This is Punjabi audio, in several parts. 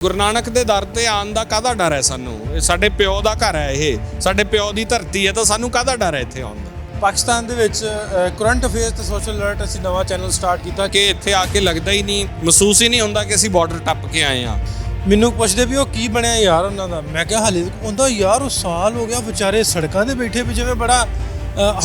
ਗੁਰੂ ਨਾਨਕ ਦੇ ਦਰ ਤੇ ਆਉਣ ਦਾ ਕਾਹਦਾ ਡਰ ਹੈ ਸਾਨੂੰ? ਸਾਡੇ ਪਿਓ ਦਾ ਘਰ ਹੈ, ਇਹ ਸਾਡੇ ਪਿਓ ਦੀ ਧਰਤੀ ਹੈ, ਤਾਂ ਸਾਨੂੰ ਕਾਹਦਾ ਡਰ ਹੈ ਇੱਥੇ ਆਉਣ ਦਾ? ਪਾਕਿਸਤਾਨ ਦੇ ਵਿੱਚ ਕਰੰਟ ਅਫੇਅਰਸ ਤੇ ਸੋਸ਼ਲ ਅਲਰਟ ਅਸੀਂ ਨਵਾਂ ਚੈਨਲ ਸਟਾਰਟ ਕੀਤਾ ਕਿ ਇੱਥੇ ਆ ਕੇ ਲੱਗਦਾ ਹੀ ਨਹੀਂ, ਮਹਿਸੂਸ ਹੀ ਨਹੀਂ ਹੁੰਦਾ ਕਿ ਅਸੀਂ ਬਾਰਡਰ ਟੱਪ ਕੇ ਆਏ ਹਾਂ। ਮੈਨੂੰ ਪੁੱਛਦੇ ਵੀ ਉਹ ਕੀ ਬਣਿਆ ਯਾਰ ਉਹਨਾਂ ਦਾ, ਮੈਂ ਕਿਹਾ ਹਾਲੇ ਹੁੰਦਾ ਯਾਰ ਉਹ ਸਾਲ ਹੋ ਗਿਆ ਵਿਚਾਰੇ ਸੜਕਾਂ ਤੇ ਬੈਠੇ ਵੀ ਜਿਵੇਂ ਬੜਾ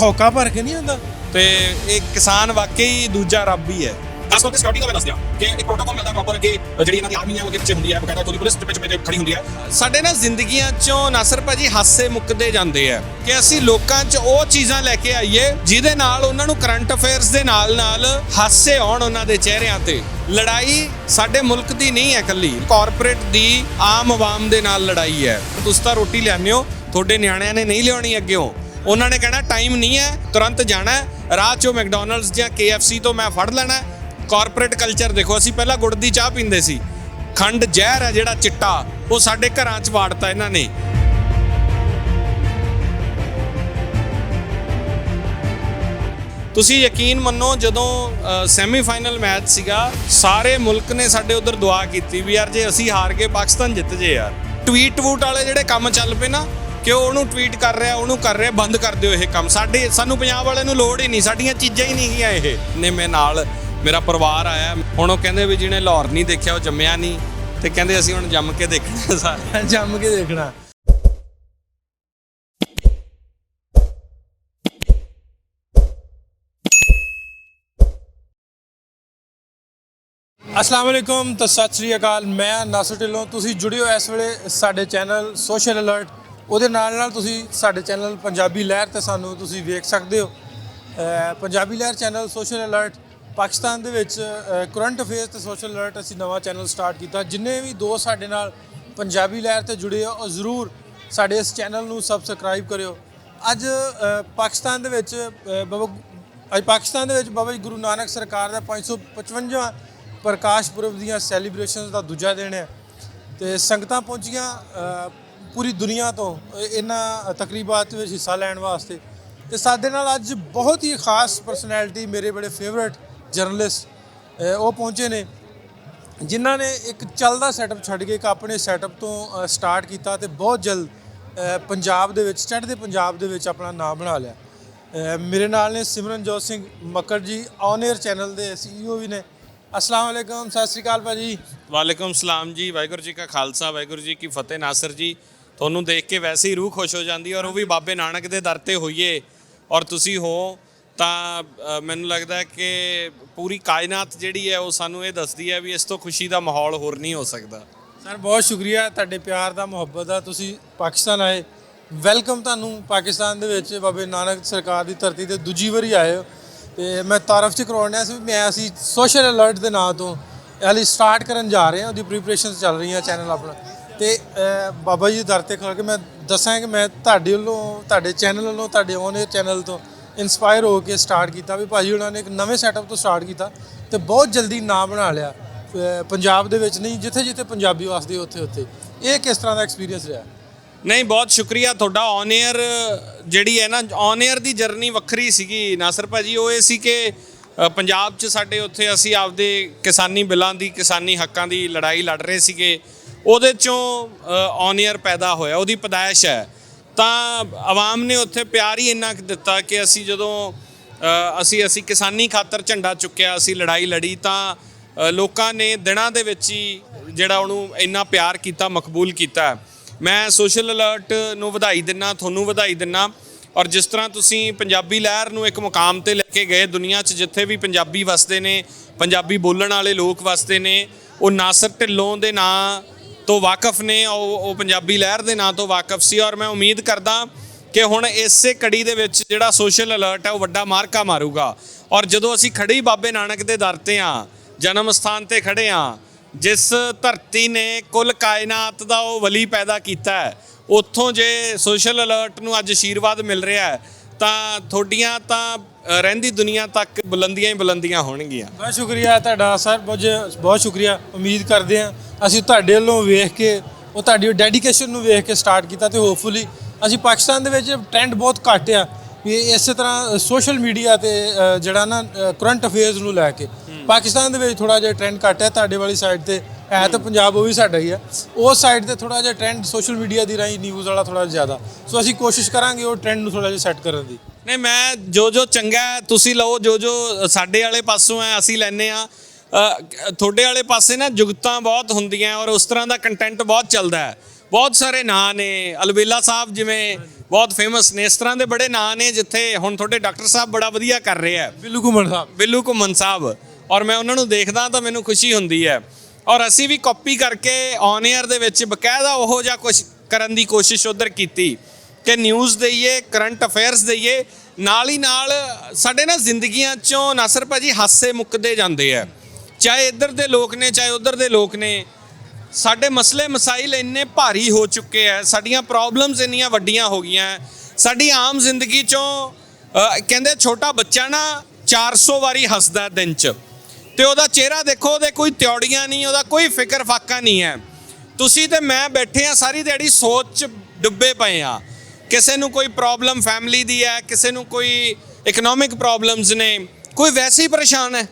ਹੌਕਾ ਭਰ ਕੇ ਨਹੀਂ ਹੁੰਦਾ। ਤੇ ਇਹ ਕਿਸਾਨ ਵਾਕਈ ਦੂਜਾ ਰੱਬ ਹੀ ਹੈ। ਖਾਸ ਕਰਕੇ ਸਿਕਿਉਰਿਟੀ ਦਾ ਮੈਂ ਦੱਸ ਦਿਆਂ ਕਿ ਇੱਕ ਪ੍ਰੋਟੋਕਾਲ ਮਿਲਦਾ ਪ੍ਰੋਪਰ ਕਿ ਜਿਹੜੀ ਇਹਨਾਂ ਦੀ ਆਰਮੀ ਹੈ ਉਹ ਪਿੱਛੇ ਹੁੰਦੀ ਹੈ, ਬਕਾਇਦਾ ਕੋਈ ਪੁਲਿਸ ਦੇ ਪਿੱਛੇ ਖੜੀ ਹੁੰਦੀ ਹੈ। ਸਾਡੇ ਨਾ ਜ਼ਿੰਦਗੀਆਂ ਚੋਂ ਨਾਸਰ ਭਾਜੀ ਹਾਸੇ ਮੁੱਕਦੇ ਜਾਂਦੇ ਆ ਕਿ ਅਸੀਂ ਲੋਕਾਂ 'ਚ ਉਹ ਚੀਜ਼ਾਂ ਲੈ ਕੇ ਆਈਏ ਜਿਹਦੇ ਨਾਲ ਉਹਨਾਂ ਨੂੰ ਕਰੰਟ ਅਫੇਅਰਸ ਦੇ ਨਾਲ ਹਾਸੇ ਆਉਣ ਉਹਨਾਂ ਦੇ ਚਿਹਰਿਆਂ ਤੇ। ਲੜਾਈ ਸਾਡੇ ਮੁਲਕ ਦੀ ਨਹੀਂ ਹੈ ਇਕੱਲੀ, ਕਾਰਪੋਰੇਟ ਦੀ, ਆਮ ਆਵਾਮ ਦੇ ਨਾਲ ਲੜਾਈ ਹੈ। ਤੁਸੀਂ ਤਾਂ ਰੋਟੀ ਲਿਆਉਂਦੇ ਹੋ, ਤੁਹਾਡੇ ਨਿਆਣਿਆਂ ਨੇ ਨਹੀਂ ਲਿਆਉਣੀ ਅੱਗਿਓਂ, ਉਹਨਾਂ ਨੇ ਕਹਿਣਾ ਟਾਈਮ ਨਹੀਂ ਹੈ, ਤੁਰੰਤ ਜਾਣਾ, ਰਾਹ 'ਚੋਂ ਮੈਕਡੋਨਲਡਸ ਜਾਂ KFC ਤੋਂ ਮੈਂ ਫੜ ਲੈਣਾ। ਕਾਰਪੋਰੇਟ ਕਲਚਰ ਦੇਖੋ, ਅਸੀਂ ਪਹਿਲਾਂ ਗੁੜ ਦੀ ਚਾਹ ਪੀਂਦੇ ਸੀ, ਖੰਡ ਜ਼ਹਿਰ ਹੈ ਜਿਹੜਾ ਚਿੱਟਾ, ਉਹ ਸਾਡੇ ਘਰਾਂ 'ਚ ਵਾੜਤਾ ਇਹਨਾਂ ਨੇ। ਤੁਸੀਂ ਯਕੀਨ ਮੰਨੋ, ਜਦੋਂ ਸੈਮੀਫਾਈਨਲ ਮੈਚ ਸੀਗਾ, ਸਾਰੇ ਮੁਲਕ ਨੇ ਸਾਡੇ ਉਧਰ ਦੁਆ ਕੀਤੀ ਵੀ ਯਾਰ ਜੇ ਅਸੀਂ ਹਾਰ ਗਏ ਪਾਕਿਸਤਾਨ ਜਿੱਤ ਜੇ ਯਾਰ। ਟਵੀਟ ਵਾਲੇ ਜਿਹੜੇ ਕੰਮ ਚੱਲ ਪਏ ਨਾ ਕਿ ਉਹਨੂੰ ਟਵੀਟ ਕਰ ਰਿਹਾ, ਉਹਨੂੰ ਕਰ ਰਿਹਾ, ਬੰਦ ਕਰ ਦਿਓ ਇਹ ਕੰਮ। ਸਾਨੂੰ ਪੰਜਾਬ ਵਾਲਿਆਂ ਨੂੰ ਲੋੜ ਹੀ ਨਹੀਂ, ਸਾਡੀਆਂ ਚੀਜ਼ਾਂ ਹੀ ਨਹੀਂ ਗਈਆਂ ਇਹ ਨੇ। ਮੈਂ ਨਾਲ ਮੇਰਾ ਪਰਿਵਾਰ ਆਇਆ, ਹੁਣ ਉਹ ਕਹਿੰਦੇ ਵੀ ਜਿਹਨੇ ਲਾਹੌਰ ਨਹੀਂ ਦੇਖਿਆ ਉਹ ਜੰਮਿਆ ਨਹੀਂ, ਤੇ ਕਹਿੰਦੇ ਅਸੀਂ ਹੁਣ ਜੰਮ ਕੇ ਦੇਖਣਾ, ਸਾਰੇ ਜੰਮ ਕੇ ਦੇਖਣਾ। अस्सलाम वालेकुम तो सत श्री अकाल, मैं नासिर ढिल्लों। तुसी जुड़े हो इस ਵੇਲੇ ਸਾਡੇ ਚੈਨਲ ਸੋਸ਼ਲ ਅਲਰਟ, ਉਹਦੇ ਨਾਲ ਤੁਸੀਂ ਸਾਡੇ ਚੈਨਲ ਪੰਜਾਬੀ ਲਹਿਰ ਤੇ ਸਾਨੂੰ ਤੁਸੀਂ ਵੇਖ ਸਕਦੇ ਹੋ। ਪੰਜਾਬੀ ਲਹਿਰ ਚੈਨਲ ਸੋਸ਼ਲ ਅਲਰਟ ਪਾਕਿਸਤਾਨ ਦੇ ਵਿੱਚ ਕਰੰਟ ਅਫੇਅਰਸ ਤੇ ਸੋਸ਼ਲ ਅਲਰਟ ਅਸੀਂ ਨਵਾਂ ਚੈਨਲ ਸਟਾਰਟ ਕੀਤਾ। ਜਿੰਨੇ ਵੀ ਦੋਸਤ ਸਾਡੇ ਨਾਲ ਪੰਜਾਬੀ ਲਹਿਰ ਤੇ ਜੁੜੇ ਹੋ ਉਹ ਜ਼ਰੂਰ ਸਾਡੇ ਇਸ ਚੈਨਲ ਨੂੰ ਸਬਸਕ੍ਰਾਈਬ ਕਰਿਓ। ਅੱਜ ਪਾਕਿਸਤਾਨ ਦੇ ਵਿੱਚ ਬਾਬਾ ਜੀ ਗੁਰੂ ਨਾਨਕ ਸਰਕਾਰ ਦਾ 555ਵਾਂ ਪ੍ਰਕਾਸ਼ ਪੁਰਬ ਦੀਆਂ ਸੈਲੀਬ੍ਰੇਸ਼ਨਸ ਦਾ ਦੂਜਾ ਦਿਨ ਹੈ ਤੇ ਸੰਗਤਾਂ ਪਹੁੰਚੀਆਂ ਪੂਰੀ ਦੁਨੀਆ ਤੋਂ ਇਹਨਾਂ ਤਕਰੀਬਾਤ ਵਿੱਚ ਹਿੱਸਾ ਲੈਣ ਵਾਸਤੇ। ਤੇ ਸਾਡੇ ਨਾਲ ਅੱਜ ਬਹੁਤ ਹੀ ਖਾਸ ਪਰਸਨੈਲਿਟੀ, ਮੇਰੇ ਬੜੇ ਫੇਵਰੇਟ ਜਰਨਲਿਸਟ ਉਹ ਪਹੁੰਚੇ ਨੇ, ਜਿਨ੍ਹਾਂ ਨੇ ਇੱਕ ਚੱਲਦਾ ਸੈਟਅਪ ਛੱਡ ਕੇ ਇੱਕ ਆਪਣੇ ਸੈਟਅਪ ਤੋਂ ਸਟਾਰਟ ਕੀਤਾ ਤੇ ਬਹੁਤ ਜਲਦ ਪੰਜਾਬ ਦੇ ਵਿੱਚ, ਚੜ੍ਹਦੇ ਪੰਜਾਬ ਦੇ ਵਿੱਚ ਆਪਣਾ ਨਾਮ ਬਣਾ ਲਿਆ। ਮੇਰੇ ਨਾਲ ਨੇ ਸਿਮਰਨਜੋਤ ਸਿੰਘ ਮੱਕਰ ਜੀ, ਔਨ 에ਅਰ ਚੈਨਲ ਦੇ CEO ਵੀ ਨੇ। अस्सलाम वालेकुम, सत श्री अकाल भाजी। वालेकुम सलाम जी, वाहिगुरू जी का खालसा वाहिगुरू जी की फतेह। नासिर जी, ਤੁਹਾਨੂੰ ਦੇਖ ਕੇ ਵੈਸੇ ਹੀ ਰੂਹ ਖੁਸ਼ ਹੋ ਜਾਂਦੀ ਹੈ, ਔਰ ਉਹ ਵੀ ਬਾਬੇ ਨਾਨਕ ਦੇ ਦਰ ਤੇ ਹੋਈਏ ਔਰ ਤੁਸੀਂ ਹੋ ਤਾਂ ਮੈਨੂੰ ਲੱਗਦਾ ਕਿ ਪੂਰੀ ਕਾਇਨਾਤ ਜਿਹੜੀ ਹੈ ਉਹ ਸਾਨੂੰ ਇਹ ਦੱਸਦੀ ਹੈ ਵੀ ਇਸ ਤੋਂ ਖੁਸ਼ੀ ਦਾ ਮਾਹੌਲ ਹੋਰ ਨਹੀਂ ਹੋ ਸਕਦਾ। ਸਰ ਬਹੁਤ ਸ਼ੁਕਰੀਆ ਤੁਹਾਡੇ ਪਿਆਰ ਦਾ, ਮੁਹੱਬਤ ਦਾ। ਤੁਸੀਂ ਪਾਕਿਸਤਾਨ ਆਏ, ਵੈਲਕਮ ਤੁਹਾਨੂੰ ਪਾਕਿਸਤਾਨ ਦੇ ਵਿੱਚ ਬਾਬੇ ਨਾਨਕ ਸਰਕਾਰ ਦੀ ਧਰਤੀ ਤੇ ਦੂਜੀ ਵਾਰੀ ਆਏ ਹੋ। ਤੇ ਮੈਂ ਤਾਰਫ 'ਚ ਕਰਵਾਉਣਾ ਸੀ ਵੀ ਅਸੀਂ ਸੋਸ਼ਲ ਅਲਰਟ ਦੇ ਨਾਂ ਤੋਂ ਹਾਲੇ ਸਟਾਰਟ ਕਰਨ ਜਾ ਰਹੇ ਹਾਂ, ਉਹਦੀ ਪ੍ਰੀਪਰੇਸ਼ਨਸ ਚੱਲ ਰਹੀਆਂ ਚੈਨਲ ਆਪਣਾ। ਤੇ ਬਾਬਾ ਜੀ ਦੇ ਦਰ 'ਤੇ ਖੜ੍ਹ ਕੇ ਮੈਂ ਦੱਸਾਂ ਕਿ ਮੈਂ ਤੁਹਾਡੇ ਵੱਲੋਂ, ਤੁਹਾਡੇ ਚੈਨਲ ਵੱਲੋਂ, ਤੁਹਾਡੇ ਔਨ 에ਅਰ ਚੈਨਲ ਤੋਂ ਇੰਸਪਾਇਰ ਹੋ ਕੇ ਸਟਾਰਟ ਕੀਤਾ ਵੀ ਭਾਜੀ ਉਹਨਾਂ ਨੇ ਇੱਕ ਨਵੇਂ ਸੈਟਅਪ ਤੋਂ ਸਟਾਰਟ ਕੀਤਾ ਤੇ ਬਹੁਤ ਜਲਦੀ ਨਾਂ ਬਣਾ ਲਿਆ ਪੰਜਾਬ ਦੇ ਵਿੱਚ ਨਹੀਂ, ਜਿੱਥੇ ਜਿੱਥੇ ਪੰਜਾਬੀ ਵਸਦੇ ਉੱਥੇ। ਇਹ ਕਿਸ ਤਰ੍ਹਾਂ ਦਾ ਐਕਸਪੀਰੀਅੰਸ ਰਿਹਾ? ਨਹੀਂ, ਬਹੁਤ ਸ਼ੁਕਰੀਆ ਤੁਹਾਡਾ। ਔਨ 에ਅਰ ਜਿਹੜੀ ਹੈ ਨਾ, ਔਨ 에ਅਰ ਦੀ ਜਰਨੀ ਵੱਖਰੀ ਸੀਗੀ ਨਾਸਰ ਭਾਜੀ। ਉਹ ਇਹ ਸੀ ਕਿ ਪੰਜਾਬ 'ਚ ਸਾਡੇ ਉੱਥੇ ਅਸੀਂ ਆਪਦੇ ਕਿਸਾਨੀ ਬਿੱਲਾਂ ਦੀ, ਕਿਸਾਨੀ ਹੱਕਾਂ ਦੀ ਲੜਾਈ ਲੜ ਰਹੇ ਸੀਗੇ, ਉਹਦੇ 'ਚੋਂ ਔਨ 에ਅਰ ਪੈਦਾ ਹੋਇਆ, ਉਹਦੀ ਪੈਦਾਇਸ਼ ਹੈ। ਤਾਂ ਆਵਾਮ ਨੇ ਉੱਥੇ ਪਿਆਰ ਹੀ ਇੰਨਾ ਦਿੱਤਾ ਕਿ ਅਸੀਂ ਜਦੋਂ ਅਸੀਂ ਕਿਸਾਨੀ ਖਾਤਰ ਝੰਡਾ ਚੁੱਕਿਆ, ਅਸੀਂ ਲੜਾਈ ਲੜੀ, ਤਾਂ ਲੋਕਾਂ ਨੇ ਦਿਨਾਂ ਦੇ ਵਿੱਚ ਹੀ ਜਿਹੜਾ ਉਹਨੂੰ ਇੰਨਾ ਪਿਆਰ ਕੀਤਾ, ਮਕਬੂਲ ਕੀਤਾ। ਮੈਂ ਸੋਸ਼ਲ ਅਲਰਟ ਨੂੰ ਵਧਾਈ ਦਿੰਦਾ, ਤੁਹਾਨੂੰ ਵਧਾਈ ਦਿੰਦਾ। ਔਰ ਜਿਸ ਤਰ੍ਹਾਂ ਤੁਸੀਂ ਪੰਜਾਬੀ ਲਹਿਰ ਨੂੰ ਇੱਕ ਮੁਕਾਮ 'ਤੇ ਲੈ ਕੇ ਗਏ ਦੁਨੀਆ 'ਚ, ਜਿੱਥੇ ਵੀ ਪੰਜਾਬੀ ਵਸਦੇ ਨੇ, ਪੰਜਾਬੀ ਬੋਲਣ ਵਾਲੇ ਲੋਕ ਵਸਦੇ ਨੇ, ਉਹ ਨਾਸਰ ਢਿੱਲੋਂ ਦੇ ਨਾਂ ਤੋਂ ਵਾਕਫ ਨੇ, ਉਹ ਪੰਜਾਬੀ ਲਹਿਰ ਦੇ ਨਾਂ ਤੋਂ ਵਾਕਫ ਸੀ। ਔਰ ਮੈਂ ਉਮੀਦ ਕਰਦਾ ਕਿ ਹੁਣ ਇਸੇ ਕੜੀ ਦੇ ਵਿੱਚ ਜਿਹੜਾ ਸੋਸ਼ਲ ਅਲਰਟ ਹੈ ਉਹ ਵੱਡਾ ਮਾਰਕਾ ਮਾਰੂਗਾ। ਔਰ ਜਦੋਂ ਅਸੀਂ ਖੜੇ ਹੀ ਬਾਬੇ ਨਾਨਕ ਦੇ ਦਰ 'ਤੇ ਹਾਂ, ਜਨਮ ਸਥਾਨ 'ਤੇ ਖੜੇ ਹਾਂ, ਜਿਸ ਧਰਤੀ ਨੇ ਕੁੱਲ ਕਾਇਨਾਤ ਦਾ ਉਹ ਵਲੀ ਪੈਦਾ ਕੀਤਾ ਹੈ, ਉੱਥੋਂ ਜੇ ਸੋਸ਼ਲ ਅਲਰਟ ਨੂੰ ਅੱਜ ਆਸ਼ੀਰਵਾਦ ਮਿਲ ਰਿਹਾ ਹੈ ਤਾਂ ਤੁਹਾਡੀਆਂ ਤਾਂ ਰਹਿੰਦੀ ਦੁਨੀਆ ਤੱਕ ਬੁਲੰਦੀਆਂ ਹੀ ਬੁਲੰਦੀਆਂ ਹੋਣਗੀਆਂ। ਬਹੁਤ ਸ਼ੁਕਰੀਆ ਤੁਹਾਡਾ ਸਰ, ਬਹੁਤ ਸ਼ੁਕਰੀਆ। ਉਮੀਦ ਕਰਦੇ ਹਾਂ ਅਸੀਂ ਤੁਹਾਡੇ ਵੱਲੋਂ ਵੇਖ ਕੇ, ਉਹ ਤੁਹਾਡੀ ਡੈਡੀਕੇਸ਼ਨ ਨੂੰ ਵੇਖ ਕੇ ਸਟਾਰਟ ਕੀਤਾ ਤੇ ਹੋਪਫੁਲੀ ਅਸੀਂ ਪਾਕਿਸਤਾਨ ਦੇ ਵਿੱਚ ਟ੍ਰੈਂਡ ਬਹੁਤ ਘੱਟ ਆ ਵੀ ਇਸੇ ਤਰ੍ਹਾਂ ਸੋਸ਼ਲ ਮੀਡੀਆ ਤੇ ਜਿਹੜਾ ਨਾ ਕਰੰਟ ਅਫੇਅਰਸ ਨੂੰ ਲੈ ਕੇ ਪਾਕਿਸਤਾਨ ਦੇ ਵਿੱਚ ਥੋੜਾ ਜਿਹਾ ਟ੍ਰੈਂਡ ਘੱਟ ਹੈ। ਤੁਹਾਡੇ ਵਾਲੀ ਸਾਈਡ ਤੇ ਹੈ ਤਾਂ ਪੰਜਾਬ ਉਹ ਵੀ ਸਾਡਾ ਹੀ ਆ। ਉਸ ਸਾਈਡ ਤੇ ਥੋੜਾ ਜਿਹਾ ਟ੍ਰੈਂਡ ਸੋਸ਼ਲ ਮੀਡੀਆ ਦੀ ਰਾਹੀਂ ਨਿਊਜ਼ ਵਾਲਾ ਥੋੜਾ ਜ਼ਿਆਦਾ, ਸੋ ਅਸੀਂ ਕੋਸ਼ਿਸ਼ ਕਰਾਂਗੇ ਉਹ ਟ੍ਰੈਂਡ ਨੂੰ ਥੋੜਾ ਜਿਹਾ ਸੈੱਟ ਕਰਨ ਦੀ। ਨਹੀਂ, ਮੈਂ ਜੋ ਚੰਗਾ ਹੈ ਤੁਸੀਂ ਲਓ, ਜੋ ਸਾਡੇ ਵਾਲੇ ਪਾਸੋਂ ਹੈ ਅਸੀਂ ਲੈਂਦੇ ਆ। ਤੁਹਾਡੇ ਵਾਲੇ ਪਾਸੇ ਨਾ ਜੁਗਤਾਂ ਬਹੁਤ ਹੁੰਦੀਆਂ ਔਰ ਉਸ ਤਰ੍ਹਾਂ ਦਾ ਕੰਟੈਂਟ ਬਹੁਤ ਚੱਲਦਾ ਹੈ। ਬਹੁਤ ਸਾਰੇ ਨਾਂ ਨੇ, ਅਲਬੇਲਾ ਸਾਹਿਬ ਜਿਵੇਂ ਬਹੁਤ ਫੇਮਸ ਨੇ, ਇਸ ਤਰ੍ਹਾਂ ਦੇ ਬੜੇ ਨਾਂ ਨੇ ਜਿੱਥੇ ਹੁਣ ਤੁਹਾਡੇ ਡਾਕਟਰ ਸਾਹਿਬ ਬੜਾ ਵਧੀਆ ਕਰ ਰਹੇ ਆ, ਬਿੱਲੂ ਘੁੰਮਣ ਸਾਹਿਬ, ਔਰ ਮੈਂ ਉਹਨਾਂ ਨੂੰ ਦੇਖਦਾ ਤਾਂ ਮੈਨੂੰ ਖੁਸ਼ੀ ਹੁੰਦੀ ਹੈ। ਔਰ ਅਸੀਂ ਵੀ ਕਾਪੀ ਕਰਕੇ ਔਨ ਏਅਰ ਦੇ ਵਿੱਚ ਬਕਾਇਦਾ ਉਹੋ ਜਿਹਾ ਕੁਛ ਕਰਨ ਦੀ ਕੋਸ਼ਿਸ਼ ਉੱਧਰ ਕੀਤੀ ਕਿ ਨਿਊਜ਼ ਦਈਏ, ਕਰੰਟ ਅਫੇਅਰਸ ਦਈਏ, ਨਾਲ ਹੀ ਨਾਲ ਸਾਡੇ ਨਾ ਜ਼ਿੰਦਗੀਆਂ 'ਚੋਂ ਨਾਸਰ ਭਾਜੀ ਹਾਸੇ ਮੁੱਕਦੇ ਜਾਂਦੇ ਆ, ਚਾਹੇ ਇੱਧਰ ਦੇ ਲੋਕ ਨੇ ਚਾਹੇ ਉੱਧਰ ਦੇ ਲੋਕ ਨੇ। ਸਾਡੇ ਮਸਲੇ ਮਸਾਇਲ ਇੰਨੇ ਭਾਰੀ ਹੋ ਚੁੱਕੇ ਆ, ਸਾਡੀਆਂ ਪ੍ਰੋਬਲਮਸ ਇੰਨੀਆਂ ਵੱਡੀਆਂ ਹੋ ਗਈਆਂ, ਸਾਡੀ ਆਮ ਜ਼ਿੰਦਗੀ 'ਚੋਂ ਕਹਿੰਦੇ ਛੋਟਾ ਬੱਚਾ ਨਾ 400 ਵਾਰੀ ਹੱਸਦਾ ਦਿਨ 'ਚ, ਤੇ ਉਹਦਾ ਚਿਹਰਾ ਦੇਖੋ, ਉਹਦੇ ਕੋਈ ਤਿਉੜੀਆਂ ਨਹੀਂ, ਉਹਦਾ ਕੋਈ ਫਿਕਰ ਫਾਕਾ ਨਹੀਂ ਹੈ। ਤੁਸੀਂ ਤੇ ਮੈਂ ਬੈਠੇ ਆ ਸਾਰੀ ਦਿਹਾੜੀ ਸੋਚ 'ਚ ਡੁੱਬੇ ਪਏ ਆ। ਕਿਸੇ ਨੂੰ ਕੋਈ ਪ੍ਰੋਬਲਮ ਫੈਮਿਲੀ ਦੀ ਹੈ, ਕਿਸੇ ਨੂੰ ਕੋਈ ਇਕਨੋਮਿਕ ਪ੍ਰੋਬਲਮਸ ਨੇ, ਕੋਈ ਵੈਸੇ ਹੀ ਪਰੇਸ਼ਾਨ ਹੈ,